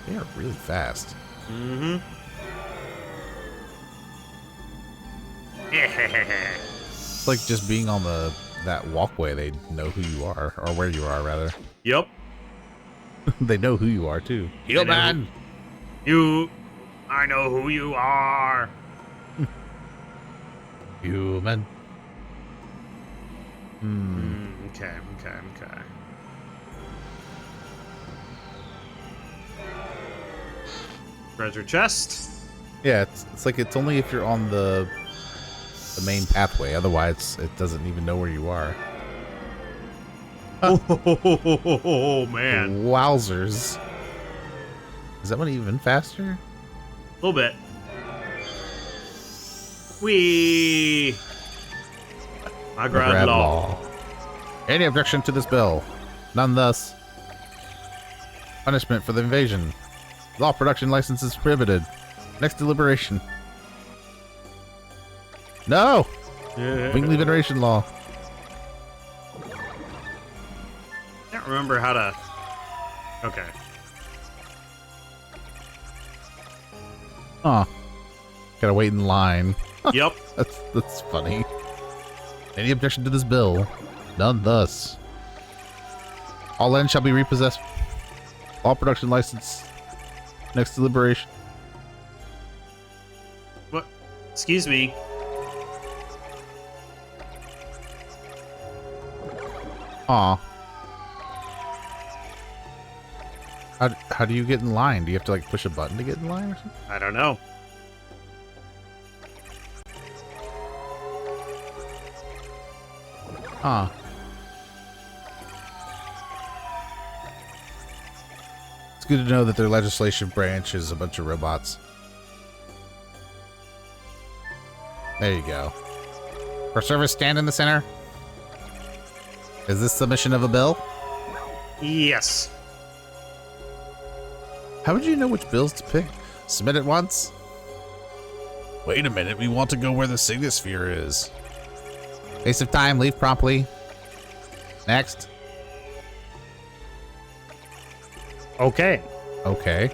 They are really fast. Mm-hmm. It's like just being on that walkway. They know who you are, or where you are, rather. Yep. They know who you are too. Yo, man. I know who you are. Human. Okay. Treasure chest. Yeah, it's like it's only if you're on the main pathway. Otherwise, it doesn't even know where you are. Oh man. Wowzers. Is that one even faster? A little bit. Whee! My grad law. Any objection to this bill? None thus. Punishment for the invasion. Law production license is prohibited. Next deliberation. No! Wingley veneration law. Can't remember how to... Okay. Huh. Gotta wait in line. Yep. That's funny. Any objection to this bill? None thus. All land shall be repossessed. All production license. Next deliberation. What? Excuse me. Aw. How do you get in line? Do you have to like push a button to get in line or something? I don't know. Huh. It's good to know that their legislation branch is a bunch of robots. There you go. For service, stand in the center. Is this submission of a bill? Yes. How would you know which bills to pick? Submit it once? Wait a minute, we want to go where the Signet Sphere is. Waste of time, leave promptly. Next. Okay. Okay.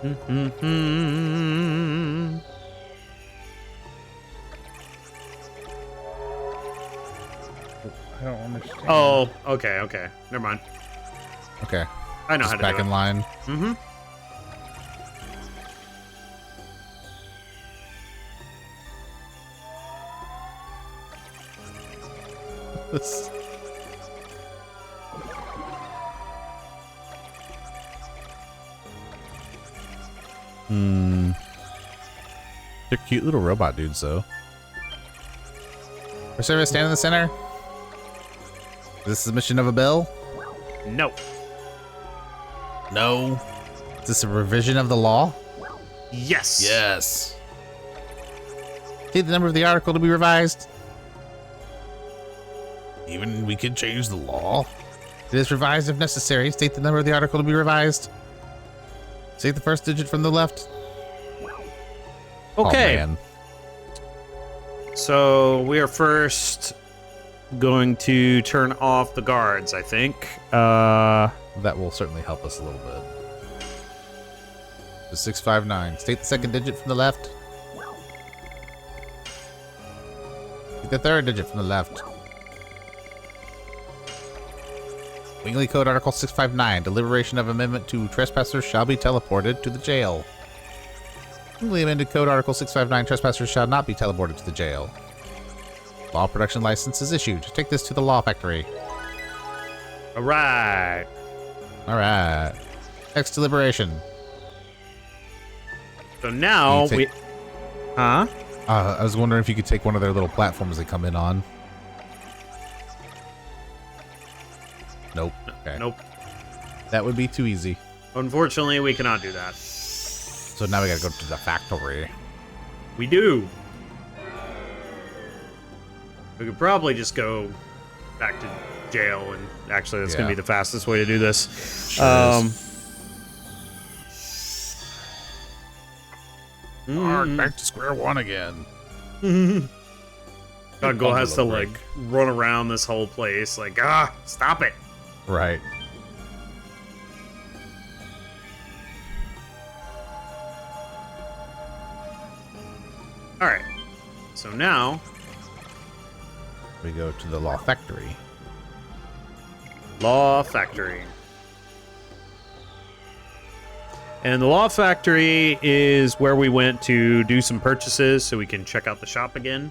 I don't understand. Oh, okay. Never mind. Okay. I know Just how to back do in it. line. Mm-hmm. This. They're cute little robot dudes, though. For service, stand in the center. Is this submission of a bill? No. No. Is this a revision of the law? Yes. Yes. State the number of the article to be revised. Even we can change the law. It is revised if necessary. State the number of the article to be revised. State the first digit from the left. Okay. Oh, man. So we are first going to turn off the guards, I think. That will certainly help us a little bit. The 659. State the second digit from the left. State the third digit from the left. Wingley Code Article 659. Deliberation of amendment to trespassers shall be teleported to the jail. Wingley amended Code Article 659. Trespassers shall not be teleported to the jail. Law production license is issued. Take this to the law factory. All right. All right. Next deliberation. So now Can you we... Huh? I was wondering if you could take one of their little platforms they come in on. Nope. Okay. Nope. That would be too easy. Unfortunately, we cannot do that. So now we gotta go to the factory. We do. We could probably just go back to jail, and actually, that's going to Yeah. be the fastest way to do this. Sure back to square one again. Guggle has to like run around this whole place, like, stop it. Right. All right. So now We go to the law factory. Law Factory. And the Law Factory is where we went to do some purchases so we can check out the shop again.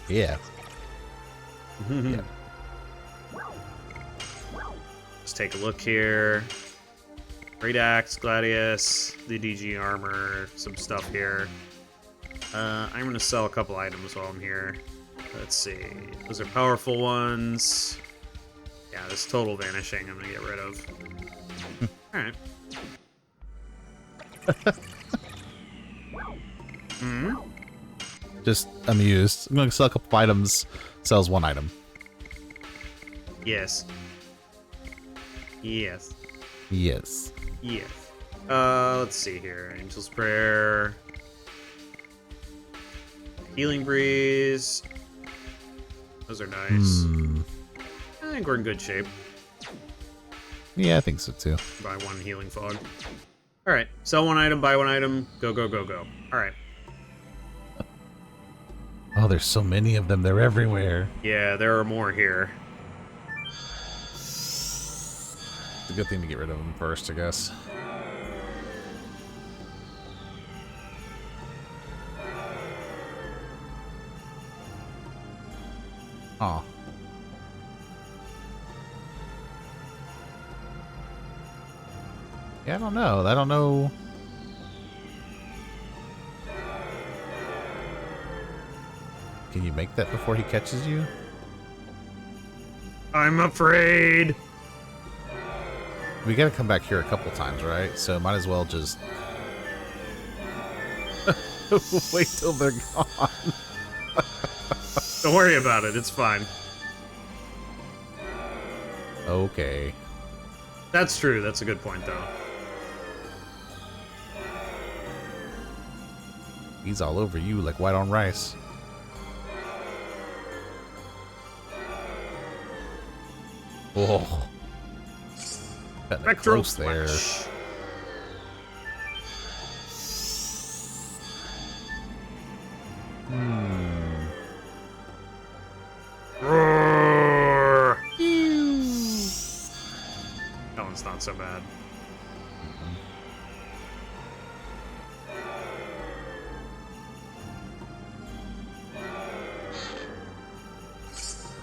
Yeah. Yeah. Let's take a look here. Great Axe, Gladius, the DG armor, some stuff here. I'm going to sell a couple items while I'm here. Let's see. Those are powerful ones. Yeah, this total vanishing I'm going to get rid of. Alright. Just amused. I'm going to sell a couple items. Sells one item. Yes. Yes. Yes. Yes. Let's see here. Angel's Prayer. Healing Breeze. Those are nice. I think we're in good shape. Yeah, I think so too. Buy one Healing Fog. Alright. Sell one item, buy one item. Go, go, go, go. Alright. Oh, there's so many of them. They're everywhere. Yeah, there are more here. It's a good thing to get rid of them first, I guess. Oh. Yeah, I don't know. I don't know. Can you make that before he catches you? I'm afraid. We gotta come back here a couple times, right? So might as well just wait till they're gone. Don't worry about it. It's fine. Okay. That's true. That's a good point, though. He's all over you like white on rice. Oh. Got that close there. Roar. That one's not so bad.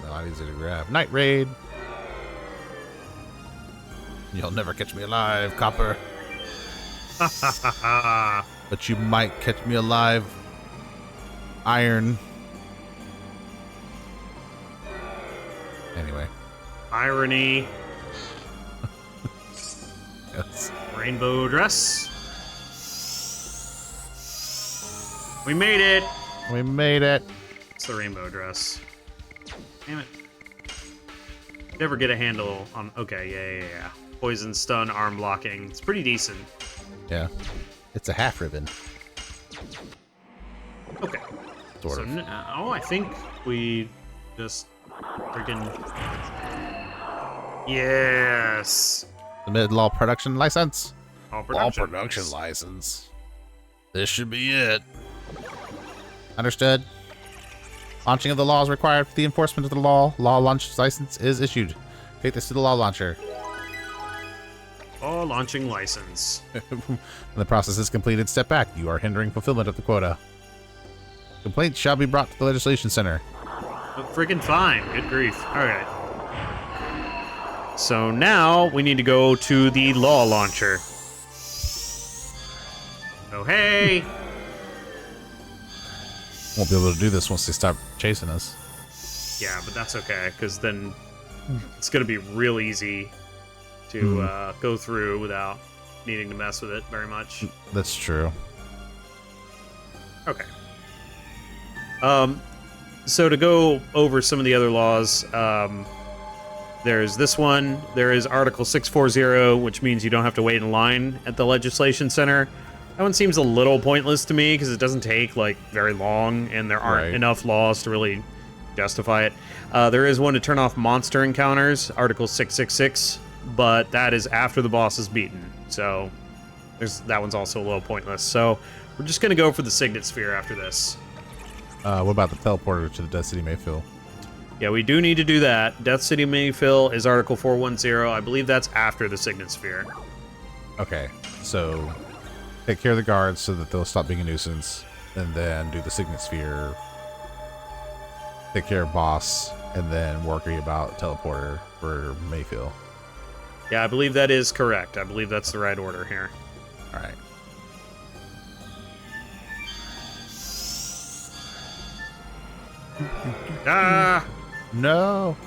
Not easy to grab. Night raid. You'll never catch me alive, Copper. But you might catch me alive, Iron. Anyway. Irony. Yes. Rainbow dress. We made it. We made it. It's the rainbow dress. Damn it. Never get a handle on... Okay, yeah. Poison, stun, arm blocking. It's pretty decent. Yeah. It's a half ribbon. Okay. Sort so of. now I think we just freaking... Yes! The mid-law production license. All Law production license. This should be it. Understood. Launching of the law is required for the enforcement of the law. Law launch license is issued. Take this to the law launcher. Law launching license. When the process is completed, step back. You are hindering fulfillment of the quota. Complaints shall be brought to the legislation center. Oh, freaking fine. Good grief. Alright. So now we need to go to the law launcher. Oh, hey! Won't be able to do this once they stop chasing us. Yeah, but that's okay, because then it's going to be real easy to go through without needing to mess with it very much. That's true. Okay. So to go over some of the other laws, there's this one. There is Article 640, which means you don't have to wait in line at the legislation center. That one seems a little pointless to me because it doesn't take like very long and there aren't enough laws to really justify it. There is one to turn off monster encounters, Article 666, but that is after the boss is beaten. So that one's also a little pointless. So we're just going to go for the Signet Sphere after this. What about the teleporter to the Death City Mayfield? Yeah, we do need to do that. Death City Mayfield is Article 410. I believe that's after the Signet Sphere. Okay, so take care of the guards so that they'll stop being a nuisance, and then do the Signet Sphere. Take care of boss, and then worry about teleporter for Mayfield. Yeah, I believe that is correct. I believe that's the right order here. All right. Ah! No.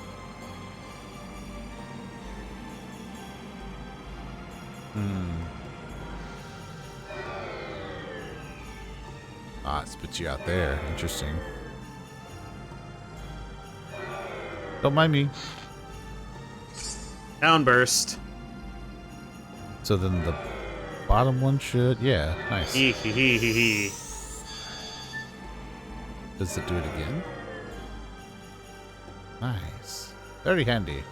Ah, it spits you out there. Interesting. Don't mind me. Downburst. So then the bottom one should... Yeah, nice. Hee hee hee hee hee. Does it do it again? Nice. Very handy.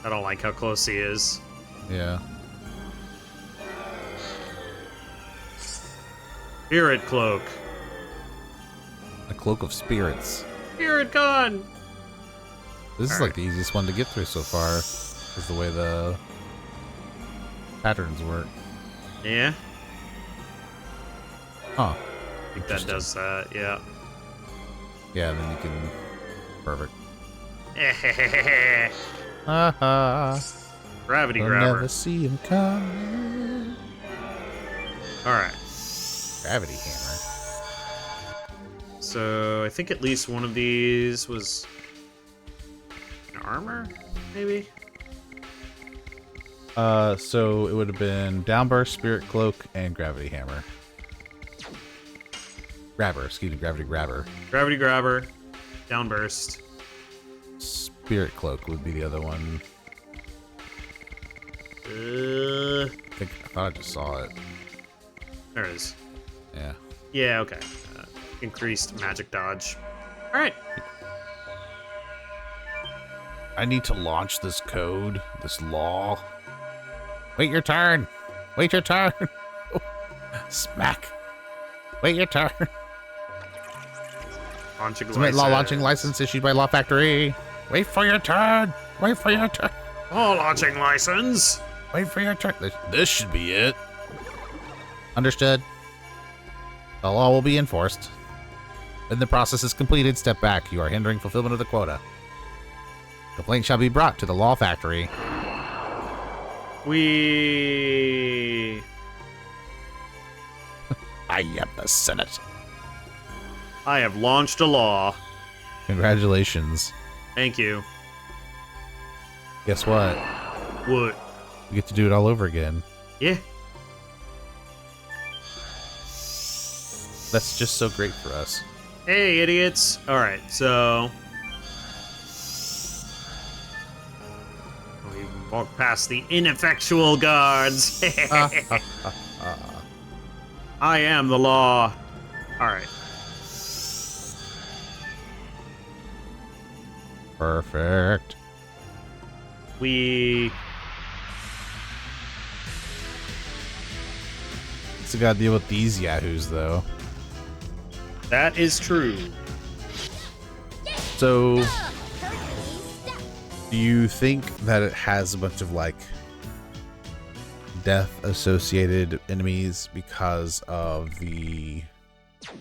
I don't like how close he is. Yeah. Spirit Cloak. A cloak of spirits. Spirit Gun! This is All like the easiest one to get through so far. Is the way the patterns work. Yeah, Huh. I think that does that, yeah. Yeah, and then you can... Perfect. Haha. Gravity We'll Grabber. never see him coming. Alright, Gravity hammer. so I think at least one of these was an armor, maybe? So it would have been Downburst, Spirit Cloak, and Gravity Hammer. Grabber, excuse me, Gravity Grabber. Gravity Grabber, Downburst. Spirit Cloak would be the other one. I thought I just saw it. There it is. Yeah. Yeah, okay. Increased magic dodge. Alright. I need to launch this code, this law. Wait your turn. Wait your turn. Smack. Wait your turn. Launching Submit law launching license issued by Law Factory. Wait for your turn. Wait for your turn. Oh, launching license! Wait for your turn. This should be it. Understood. The law will be enforced. When the process is completed, step back. You are hindering fulfillment of the quota. Complaint shall be brought to the Law Factory. I am the Senate. I have launched a law. Congratulations. Thank you. Guess what? What? We get to do it all over again. Yeah. That's just so great for us. Hey, idiots. Alright, so... we walk past the ineffectual guards. I am the law. Alright. Perfect. We... So gotta deal with these yahoos, though. That is true. So, do you think that it has a bunch of, like, death-associated enemies because of the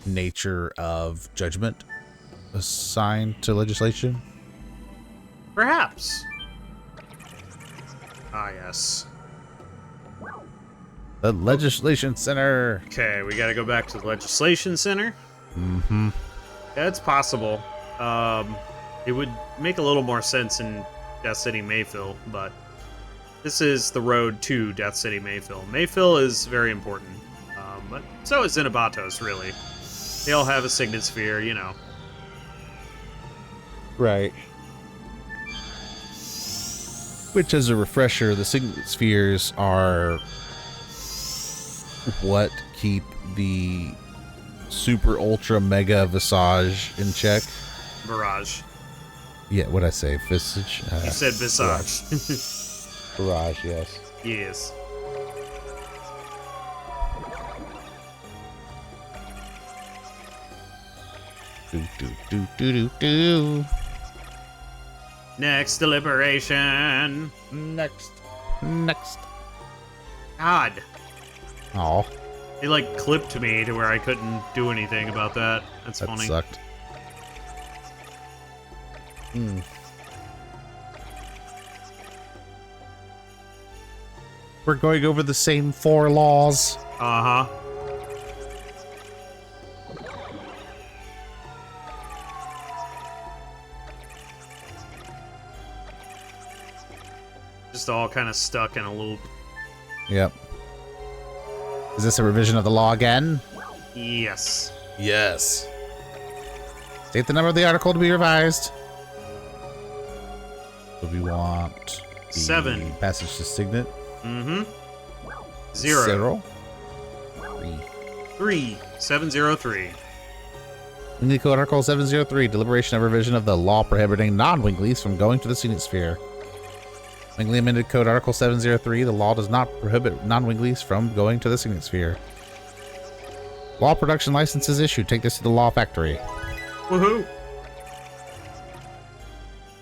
nature of judgment assigned to legislation? Perhaps. Ah, yes. The Legislation Center! Okay, we gotta go back to the Legislation Center. Mm-hmm. Yeah, it's possible. It would make a little more sense in Death City Mayfield, but this is the road to Death City Mayfield. Mayfield is very important, but so is Zenebatos, really. They all have a Signet Sphere, you know. Right. Which, as a refresher, the Signet Spheres are what keep the super ultra mega visage in check. Barrage. Yeah, what'd I say? Visage? You said Visage. Barrage, yes. Yes. Do, do, do, do, do, do. Next deliberation. Next. God. Oh, It like clipped me to where I couldn't do anything about that. That's that funny. sucked. Hmm. We're going over the same 4 laws. Uh-huh. Just all kind of stuck in a loop. Yep. Is this a revision of the law again? Yes. Yes. State the number of the article to be revised. So we want the 7. passage to Signet. Mm-hmm. 0. 3. 3. 703. Wingley Code Article 703, deliberation of revision of the law prohibiting non-Winglies from going to the Signet Sphere. Wingley amended Code Article 703, the law does not prohibit non-Winglies from going to the Signet Sphere. Law production license is issued. Take this to the law factory. Woohoo!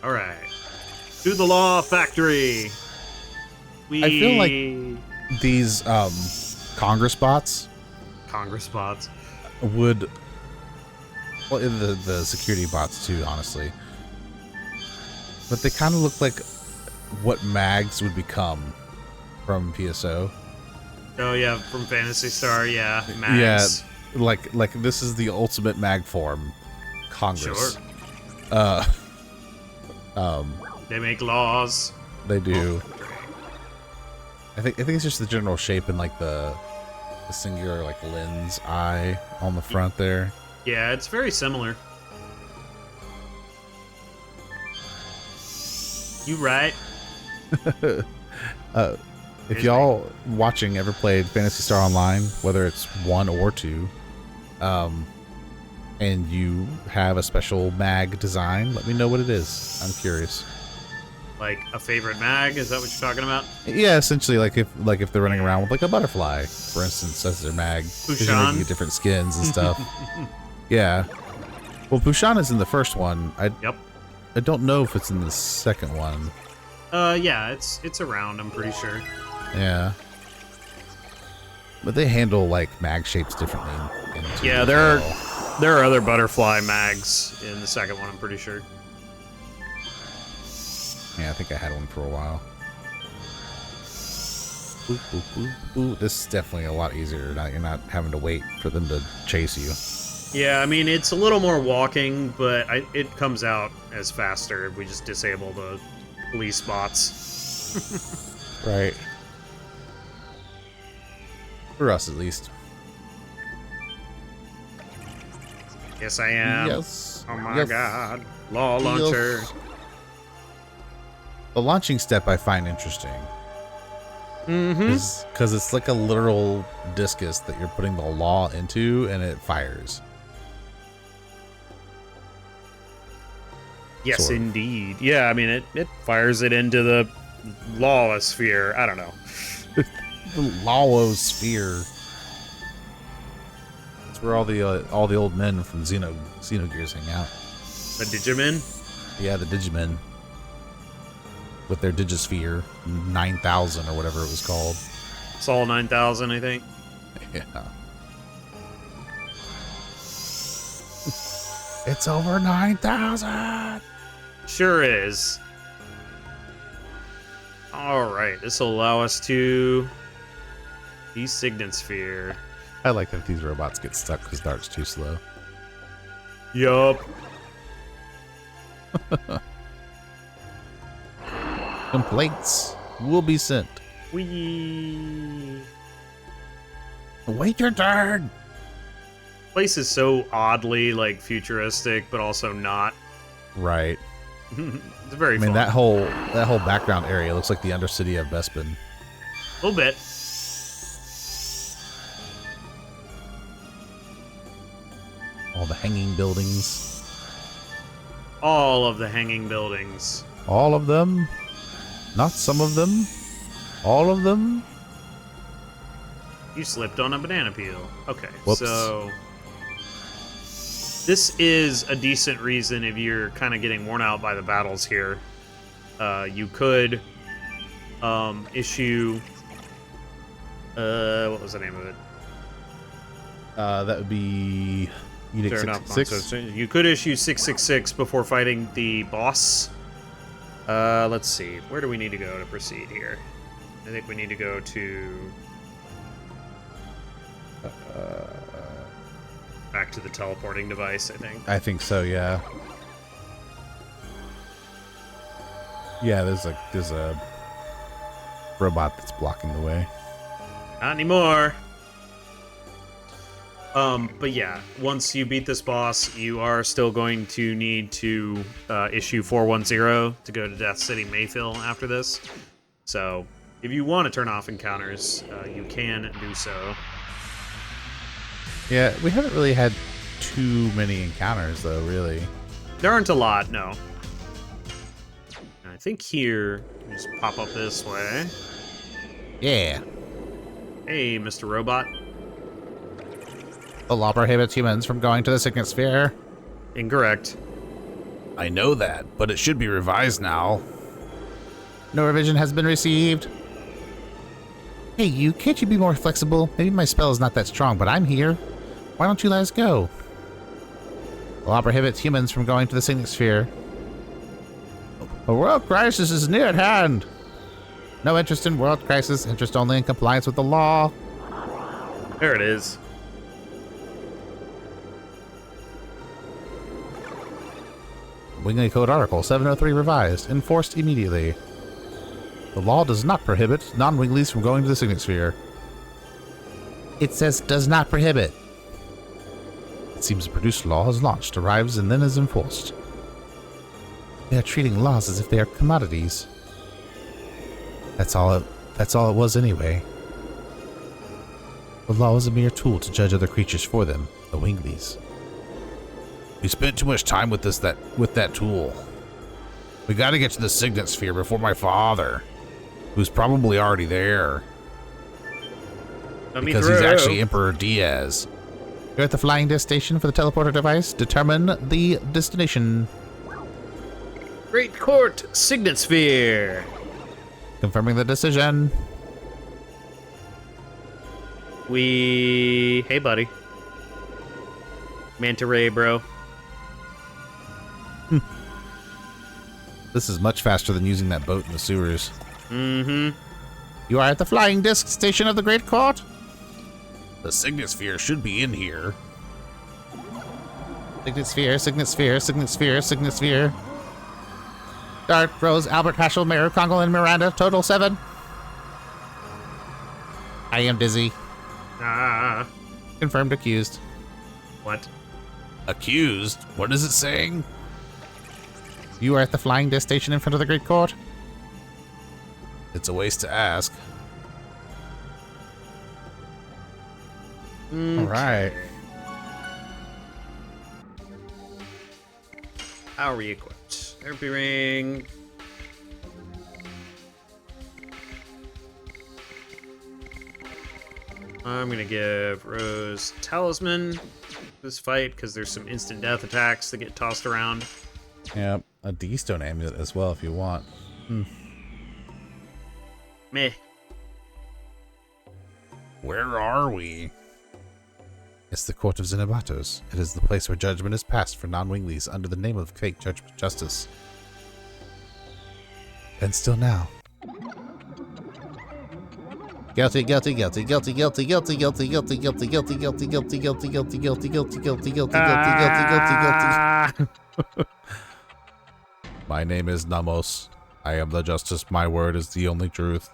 Alright. To the law factory! I feel like these Congress bots Congress bots. would, well, the security bots too, honestly, but they kind of look like what mags would become from PSO. Oh yeah, from Phantasy Star, yeah. Mags. Yeah, like this is the ultimate mag form, Congress. Sure. They make laws. They do. Oh, great. I think it's just the general shape and like the singular like lens eye on the front there. Yeah, it's very similar. You right? If y'all watching ever played Phantasy Star Online, whether it's 1 or 2, and you have a special mag design, let me know what it is. I'm curious. Like a favorite mag? Is that what you're talking about? Yeah, essentially, like if they're running around with like a butterfly, for instance, as their mag, 'cause you know, you Pushan? get different skins and stuff. Yeah. Well, Pushan is in the first one. Yep. I don't know if it's in the second one. Yeah, it's around, I'm pretty sure. Yeah. But they handle like mag shapes differently. in two Yeah, as there well. there are other butterfly mags in the second one, I'm pretty sure. Yeah, I think I had one for a while. Boop, boop, boop, boop. This is definitely a lot easier. You're not having to wait for them to chase you. Yeah, I mean, it's a little more walking, but it comes out as faster if we just disable the police bots. Right. For us, at least. Yes, I am. Yes. Oh my Yes. god. Law launcher. Yes. The launching step I find interesting. Mm-hmm. Because it's like a literal discus that you're putting the law into, and it fires. Yes, Sort of. indeed. Yeah, I mean, it fires it into the lawless sphere. I don't know. The Lawo Sphere. That's where all the old men from Xenogears hang out. The Digimin? Yeah, the Digimen. With their Digisphere 9000 or whatever it was called. Sol 9000, I think. Yeah. It's over 9,000! Sure is. Alright, this will allow us to... the Signet Sphere. I like that these robots get stuck because Dart's too slow. Yup. Complaints will be sent. Whee! Wait your turn! Place is so oddly, like, futuristic, but also not. Right. It's very I mean, fun. that whole background area looks like the Undercity of Bespin. A little bit. All the hanging buildings. All of the hanging buildings. All of them? Not some of them? All of them? You slipped on a banana peel. Okay, Whoops. so... this is a decent reason if you're kind of getting worn out by the battles here. You could issue What was the name of it? That would be Edict Fair enough. 666. So you could issue 666 before fighting the boss. Let's see. Where do we need to go to proceed here? I think we need to go to... back to the teleporting device, I think. I think so, yeah. Yeah, there's a robot that's blocking the way. Not anymore. But yeah, once you beat this boss, you are still going to need to issue 410 to go to Death City Mayfield after this. So, if you want to turn off encounters, you can do so. Yeah, we haven't really had too many encounters, though, really. There aren't a lot, no. And I think here, you just pop up this way. Yeah. Hey, Mr. Robot. The law prohibits humans from going to the Signet Sphere. Incorrect. I know that, but it should be revised now. No revision has been received. Hey, can't you be more flexible? Maybe my spell is not that strong, but I'm here. Why don't you let us go? The law prohibits humans from going to the Signet Sphere. A world crisis is near at hand. No interest in world crisis, interest only in compliance with the law. There it is. Wingley Code Article 703 revised. Enforced immediately. The law does not prohibit non-Winglies from going to the Signet Sphere. It says does not prohibit. It seems a produced law has launched, arrives, and then is enforced. They are treating laws as if they are commodities. That's all it was anyway. The law is a mere tool to judge other creatures for them, the Winglies. We spent too much time with that tool. We gotta get to the Signet Sphere before my father, who's probably already there. Because he's actually Emperor Diaz. You're at the flying disc station for the teleporter device. Determine the destination. Great Court, Signet Sphere. Confirming the decision. Hey, buddy. Manta Ray, bro. This is much faster than using that boat in the sewers. Mm-hmm. You are at the flying disc station of the Great Court. The Signet Sphere should be in here. Signet Sphere, Signet Sphere, Signet Sphere, Signet Sphere. Dart, Rose, Albert, Haschel, Mayor, Congal, and Miranda. Total 7. I am dizzy. Ah. Confirmed accused. What? Accused? What is it saying? You are at the flying disc station in front of the Great Court? It's a waste to ask. All right. How are we equipped? Therapy ring. I'm gonna give Rose Talisman this fight because there's some instant death attacks that get tossed around. Yep, a D-Stone amulet as well if you want. Meh. Where are we? It's the Court of Zenebatos. It is the place where judgment is passed for non-Winglies under the name of fake justice. And still now. Guilty, guilty, guilty, guilty, guilty, guilty, guilty, guilty, guilty, guilty, guilty, guilty, guilty, guilty, guilty, guilty, guilty, guilty, guilty. My name is Namos. I am the justice. My word is the only truth.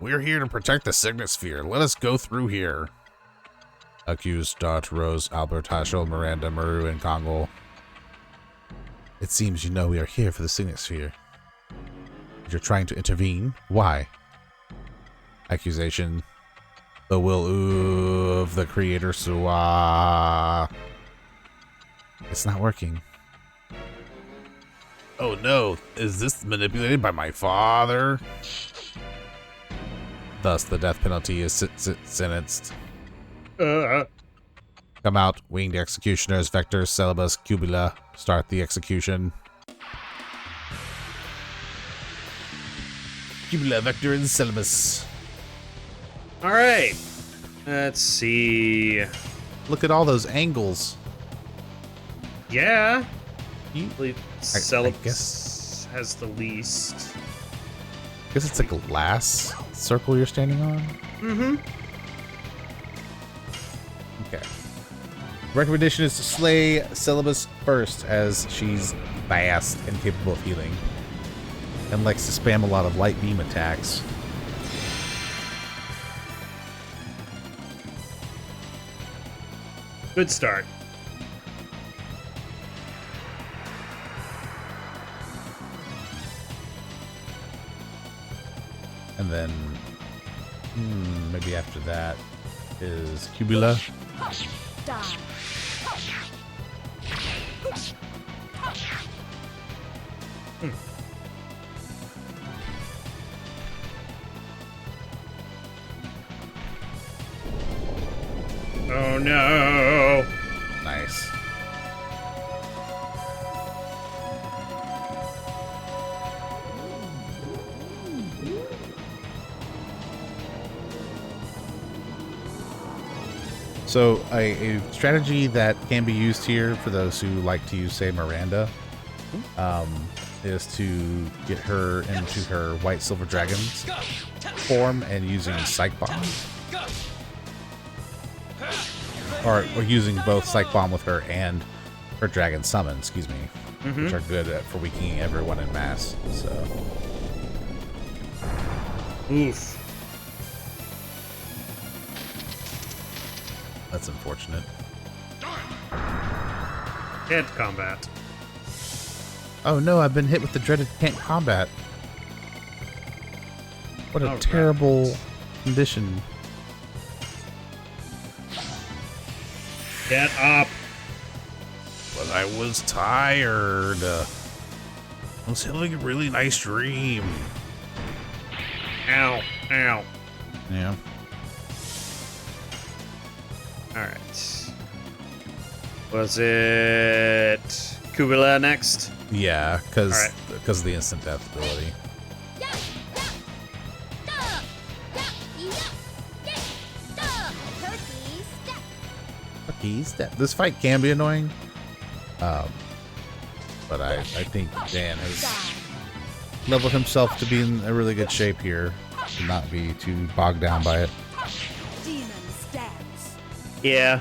We're here to protect the Signet Sphere. Let us go through here. Accused Dart, Rose, Albert, Haschel, Miranda, Maru, and Congal. It seems you know we are here for the Signet Sphere. You're trying to intervene. Why? Accusation. The will of the creator Suwa. It's not working. Oh no, is this manipulated by my father? Thus, the death penalty is sentenced. Come out, winged executioners, Vector, Selebus, Kubila. Start the execution. Kubila, Vector, and Selebus. All right. Let's see. Look at all those angles. Yeah. You, I believe Selebus has the least. I guess it's a glass circle you're standing on. Mm-hmm. Okay. Recommendation is to slay Selebus first, as she's fast and capable of healing, and likes to spam a lot of light beam attacks. Good start. And then maybe after that is Kubila. Die. Oh no! Nice. So a strategy that can be used here for those who like to use, say, Miranda, is to get her into her white silver dragon's form and using Psych Bomb. Or using both Psych Bomb with her and her Dragon Summon, excuse me, which are good for weakening everyone in mass. So, Oof. that's unfortunate. Can't combat. Oh no, I've been hit with the dreaded can't combat. What a All right. terrible condition. Get up. But I was tired. I was having a really nice dream. Ow. Ow. Yeah. Alright. Was it Kubila next? Yeah, because All right. of the instant death ability. Turkey step. This fight can be annoying, but I think Dan has leveled himself to be in a really good shape here, to not be too bogged down by it. Demon stance. Yeah.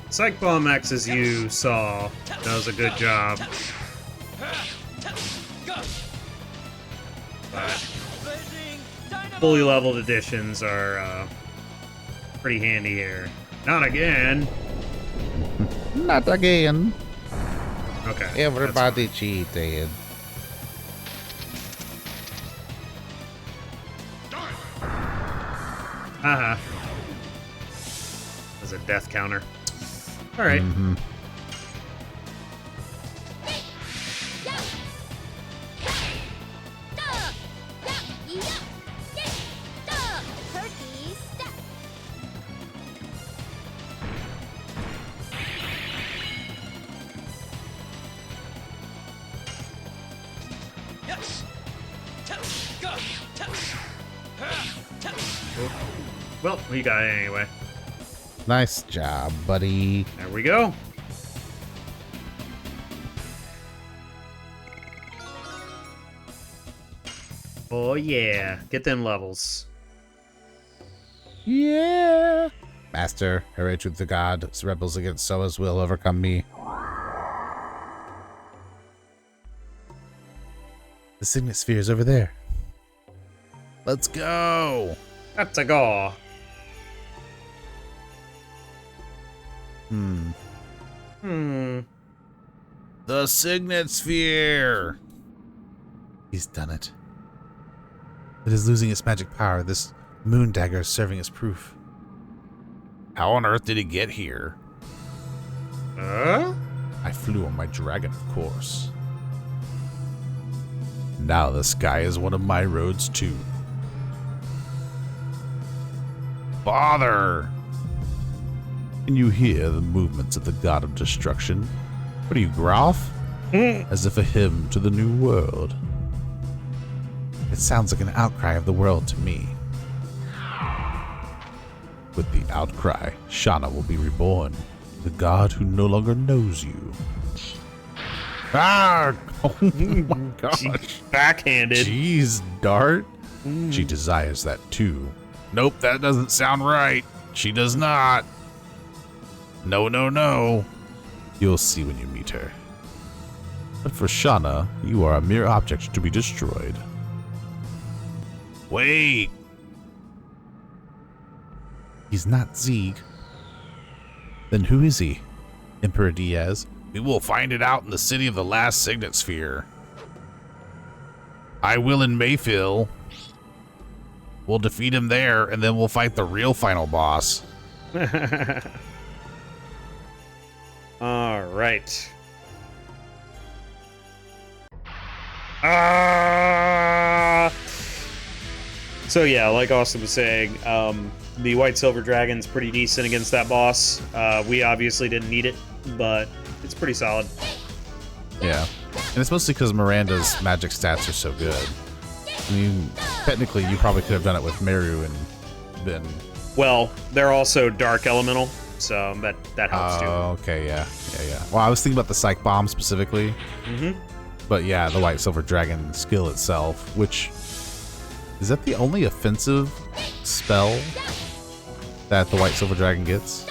Psych Bomb X, as you saw, does a good job. But fully leveled editions are pretty handy here. Not again. Not again. Okay. Everybody cheated. Haha. As a death counter. Alright. Mhm. Turkey step. Well, we got it anyway. Nice job, buddy. There we go. Oh yeah, get them levels. Yeah. Master, hurry to the gods. Rebels against Soas will overcome me. The Signet Sphere is over there. Let's go. That's a go. The Signet Sphere. He's done it. It is losing its magic power. This moon dagger is serving as proof. How on earth did it get here? I flew on my dragon, of course. Now the sky is one of my roads, too. Father! Can you hear the movements of the god of destruction? What are you, Grolf? As if a hymn to the new world. It sounds like an outcry of the world to me. With the outcry, Shauna will be reborn, the god who no longer knows you. Ah! Oh my gosh. Backhanded. Jeez, Dart. She desires that too. Nope, that doesn't sound right. She does not. No, no, no. You'll see when you meet her. But for Shauna, you are a mere object to be destroyed. Wait. He's not Zeeg. Then who is he? Emperor Diaz? We will find it out in the city of the last Signet Sphere. I will in Mayfield. We'll defeat him there, and then we'll fight the real final boss. All right. Ah! So yeah, like Austin was saying, the White Silver Dragon's pretty decent against that boss. We obviously didn't need it, but it's pretty solid. Yeah, and it's mostly because Miranda's magic stats are so good. I mean, technically, you probably could have done it with Meru and been... Well, they're also Dark Elemental, so that helps too. Oh, okay, yeah. Well, I was thinking about the Psych Bomb specifically. But yeah, the White Silver Dragon skill itself, which... Is that the only offensive spell that the White Silver Dragon gets?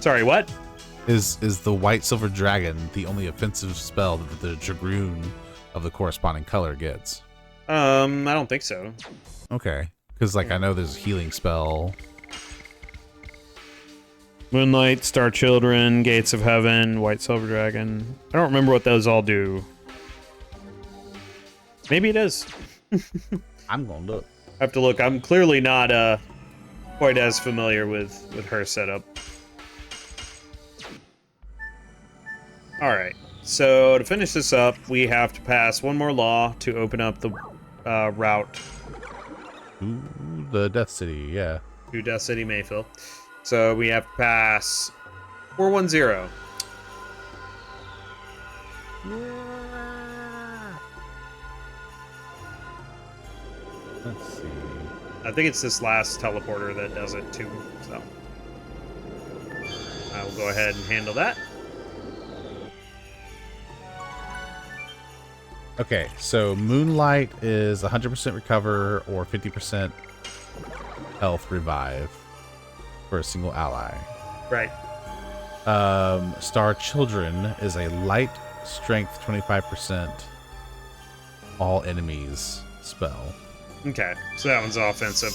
Sorry, what? Is the White Silver Dragon the only offensive spell that the Dragoon of the corresponding color gets? I don't think so. Okay, because like I know there's a healing spell. Moonlight, Star Children, Gates of Heaven, White Silver Dragon. I don't remember what those all do. Maybe it is. I'm gonna look. I have to look. I'm clearly not quite as familiar with her setup. All right. So to finish this up, we have to pass one more law to open up the route Ooh, the Death City, yeah. to Death City Mayfield. So we have to pass 410. Let's see. I think it's this last teleporter that does it too. So I will go ahead and handle that. Okay, so Moonlight is 100% recover or 50% health revive for a single ally. Right. Star Children is a light strength 25% all enemies spell. Okay. So that one's offensive.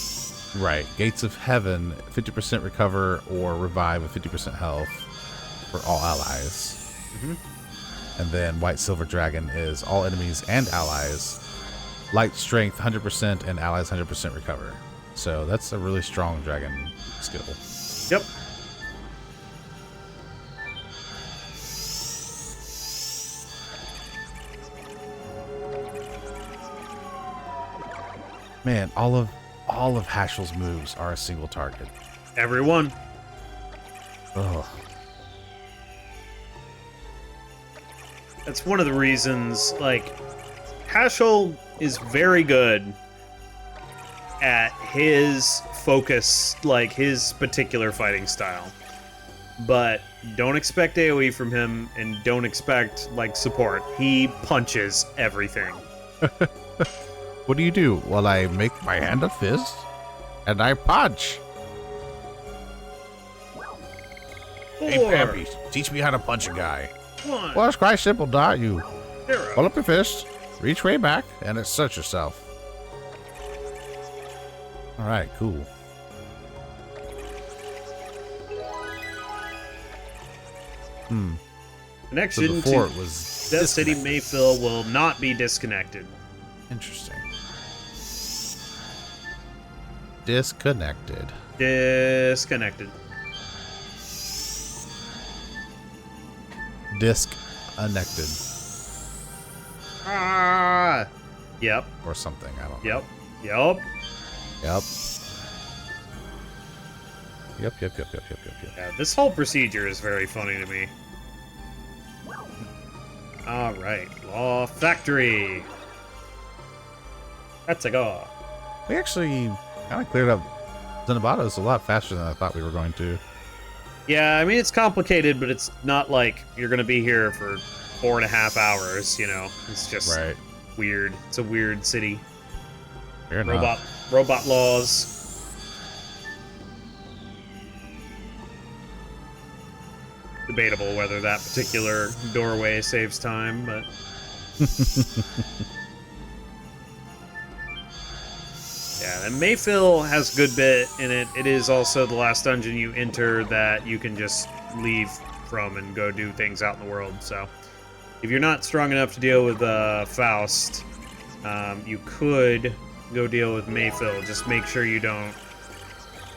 Right. Gates of Heaven, 50% recover or revive with 50% health for all allies. And then White Silver Dragon is all enemies and allies. Light strength 100% and allies 100% recover. So that's a really strong dragon skill. Yep. Man, all of Hashel's moves are a single target. Everyone. Ugh. That's one of the reasons, like, Hashel is very good at his focus, like, his particular fighting style. But don't expect AoE from him, and don't expect, like, support. He punches everything. What do you do? Well, I make my hand a fist, and I punch. Hey, Pappy, teach me how to punch a guy. 1, Well, it's quite simple, don't you? 0. Pull up your fist, reach way back, and assert yourself. All right, cool. Connection So before to it was Death City disconnected. Mayfield will not be disconnected. Interesting. Disconnected. Disconnected. Disconnected. Ah. Yep. Or something. I don't know. Yep. Yep. Yep. Yep. Yeah, this whole procedure is very funny to me. Alright, Law Factory. Let's go. We actually kind of cleared up Zenebatos a lot faster than I thought we were going to. Yeah, I mean, it's complicated, but it's not like you're going to be here for 4.5 hours, you know? It's just weird. It's a weird city. Fair enough. Robot laws. Debatable whether that particular doorway saves time, but... Yeah, and Mayfield has a good bit in it. It is also the last dungeon you enter that you can just leave from and go do things out in the world. So, if you're not strong enough to deal with Faust, you could go deal with Mayfield. Just make sure you don't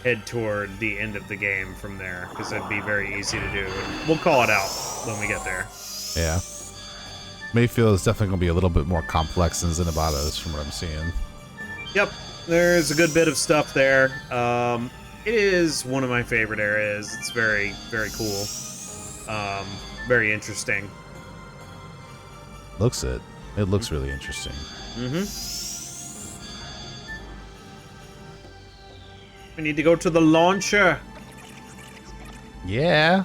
head toward the end of the game from there, because it'd be very easy to do. And we'll call it out when we get there. Yeah. Mayfield is definitely going to be a little bit more complex than Zenebatos from what I'm seeing. Yep. There's a good bit of stuff there. It is one of my favorite areas. It's very, very cool. Very interesting. Looks it. It looks really interesting. Mm-hmm. We need to go to the launcher. Yeah.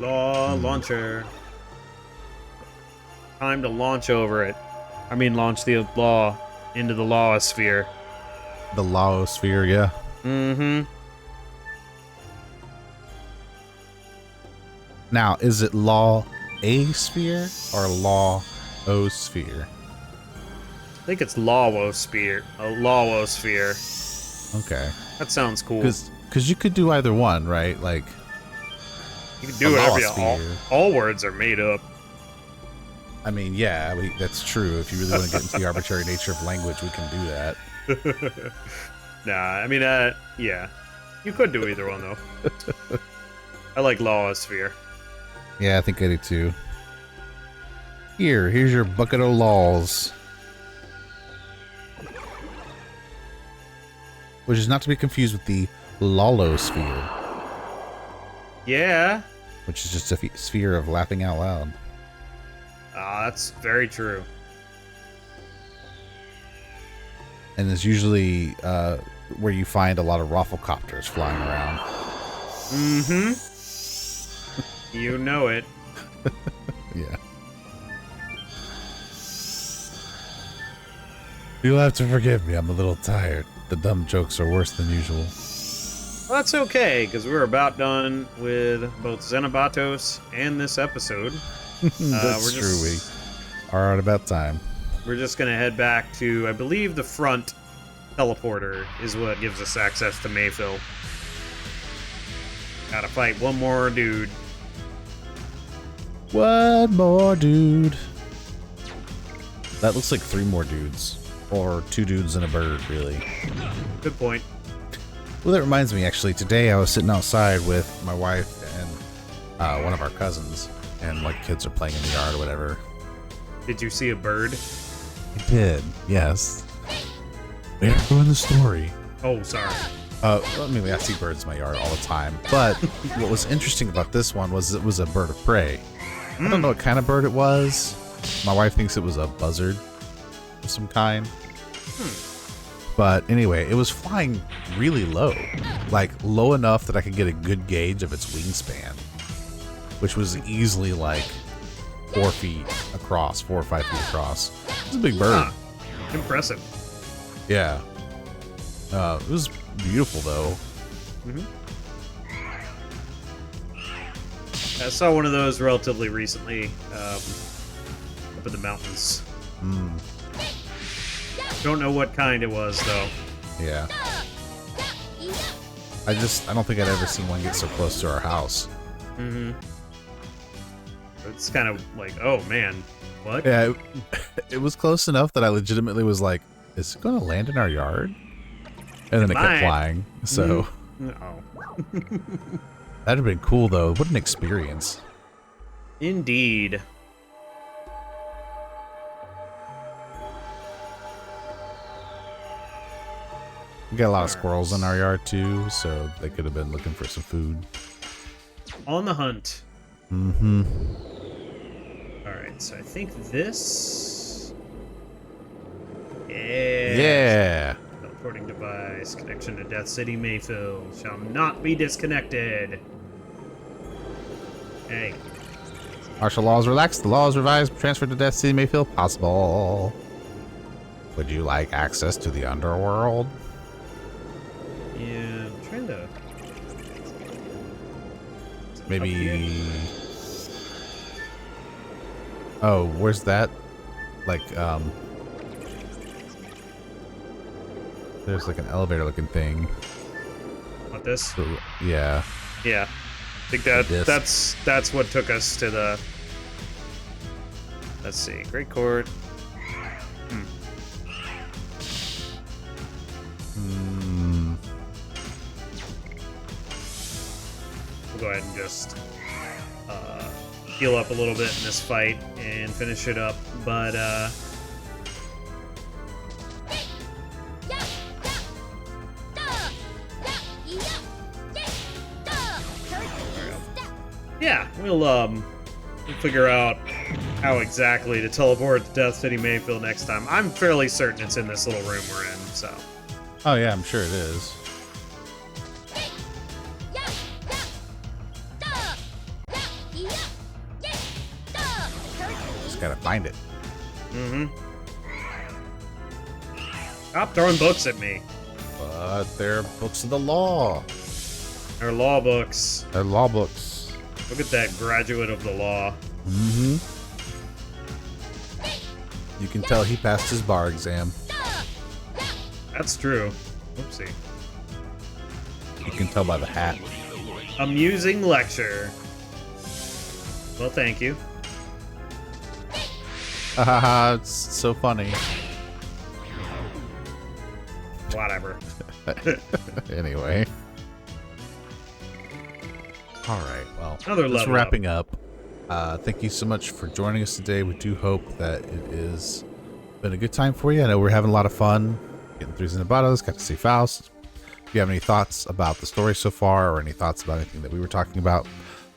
Launcher. Time to launch over it. I mean, launch the law into the law sphere. The Lao sphere, yeah. Mm-hmm. Now, is it Law A sphere or Law O sphere? I think it's Lawosphere. A Lawosphere. Okay. That sounds cool. Because you could do either one, right? Like, You can do whatever you Lawosphere. all words are made up. I mean, yeah, that's true. If you really want to get into the arbitrary nature of language, we can do that. Nah, I mean, yeah. You could do either one, though. I like Lawosphere. Yeah, I think I do too. Here's your bucket of laws. Which is not to be confused with the Lolosphere, Yeah. which is just a sphere of laughing out loud. That's very true. And it's usually where you find a lot of rafflecopters flying around. Mm-hmm. You know it. Yeah. You'll have to forgive me. I'm a little tired. The dumb jokes are worse than usual. Well, that's okay, because we're about done with both Zenebatos and this episode. That's true. We are at about time. We're just going to head back to, I believe, the front teleporter is what gives us access to Mayfield. Gotta fight one more dude. One more dude. That looks like 3 more dudes. Or 2 dudes and a bird, really. Good point. Well, that reminds me, actually, today I was sitting outside with my wife and one of our cousins, and like kids are playing in the yard or whatever. Did you see a bird? I did, yes. We are doing the story. Oh, sorry. I mean, I see birds in my yard all the time, but what was interesting about this one was it was a bird of prey. I don't know what kind of bird it was. My wife thinks it was a buzzard of some kind. But anyway, it was flying really low. Like, low enough that I could get a good gauge of its wingspan. Which was easily like 4 feet across, 4 or 5 feet across. It's a big bird. Huh. Impressive. Yeah. It was beautiful, though. I saw one of those relatively recently up in the mountains. Don't know what kind it was, though. Yeah. I don't think I'd ever seen one get so close to our house. It's kind of like, oh man, what? Yeah, it was close enough that I legitimately was like, is it going to land in our yard? And then it kept flying, so... Oh. That'd have been cool, though. What an experience. Indeed. We got a lot of squirrels in our yard, too, so they could have been looking for some food. On the hunt. Mm-hmm. Alright, so I think this Yeah. Teleporting device. Connection to Death City Mayfield shall not be disconnected. Hey. Martial laws relaxed. The laws revised. Transferred to Death City may feel possible. Would you like access to the underworld? Yeah, I'm trying to... Maybe... Oh, where's that? Like, there's like an elevator looking thing. What, this? So, yeah. Yeah. I think that's what took us to the... Let's see. Great Court. We'll go ahead and just heal up a little bit in this fight and finish it up. But yeah, we'll figure out how exactly to teleport to Death City Mayfield next time. I'm fairly certain it's in this little room we're in, so. Oh yeah, I'm sure it is. Just gotta find it. Mm-hmm. Stop throwing books at me. But they're books of the law. They're law books. They're law books. Look at that graduate of the law. Mm-hmm. You can tell he passed his bar exam. That's true. Oopsie. You can tell by the hat. Amusing lecture. Well, thank you. Haha, it's so funny. Whatever. Anyway. Alright, well, Another just level wrapping up. Thank you so much for joining us today. We do hope that it has been a good time for you. I know we're having a lot of fun getting through Zenebatos, got to see Faust. If you have any thoughts about the story so far or any thoughts about anything that we were talking about,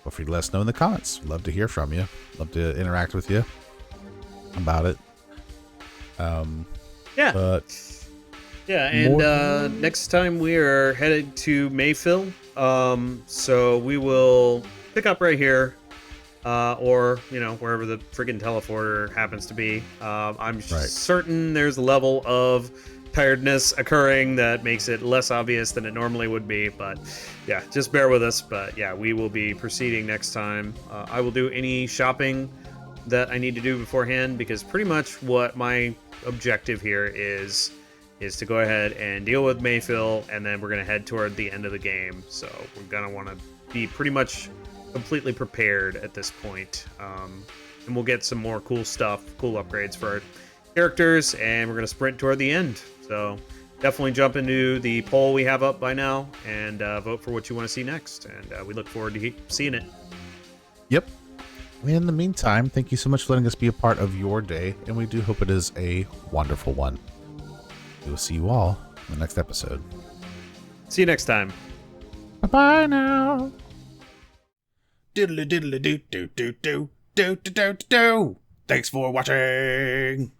feel free to let us know in the comments. We'd love to hear from you. Love to interact with you about it. Yeah. But yeah, and next time we are headed to Mayfield. So we will pick up right here. Or, you know, wherever the friggin' teleporter happens to be. I'm certain there's a level of tiredness occurring that makes it less obvious than it normally would be. But, yeah, just bear with us. But, yeah, we will be proceeding next time. I will do any shopping that I need to do beforehand, because pretty much what my objective here is to go ahead and deal with Mayfield, and then we're going to head toward the end of the game. So we're going to want to be pretty much completely prepared at this point, and we'll get some more cool stuff, cool upgrades for our characters, and we're going to sprint toward the end. So definitely jump into the poll we have up by now and vote for what you want to see next, and we look forward to seeing it. Yep. In the meantime, thank you so much for letting us be a part of your day, and we do hope it is a wonderful one. We will see you all in the next episode. See you next time. Bye-bye now. Diddly diddly do do do do do do do do. Thanks for watching.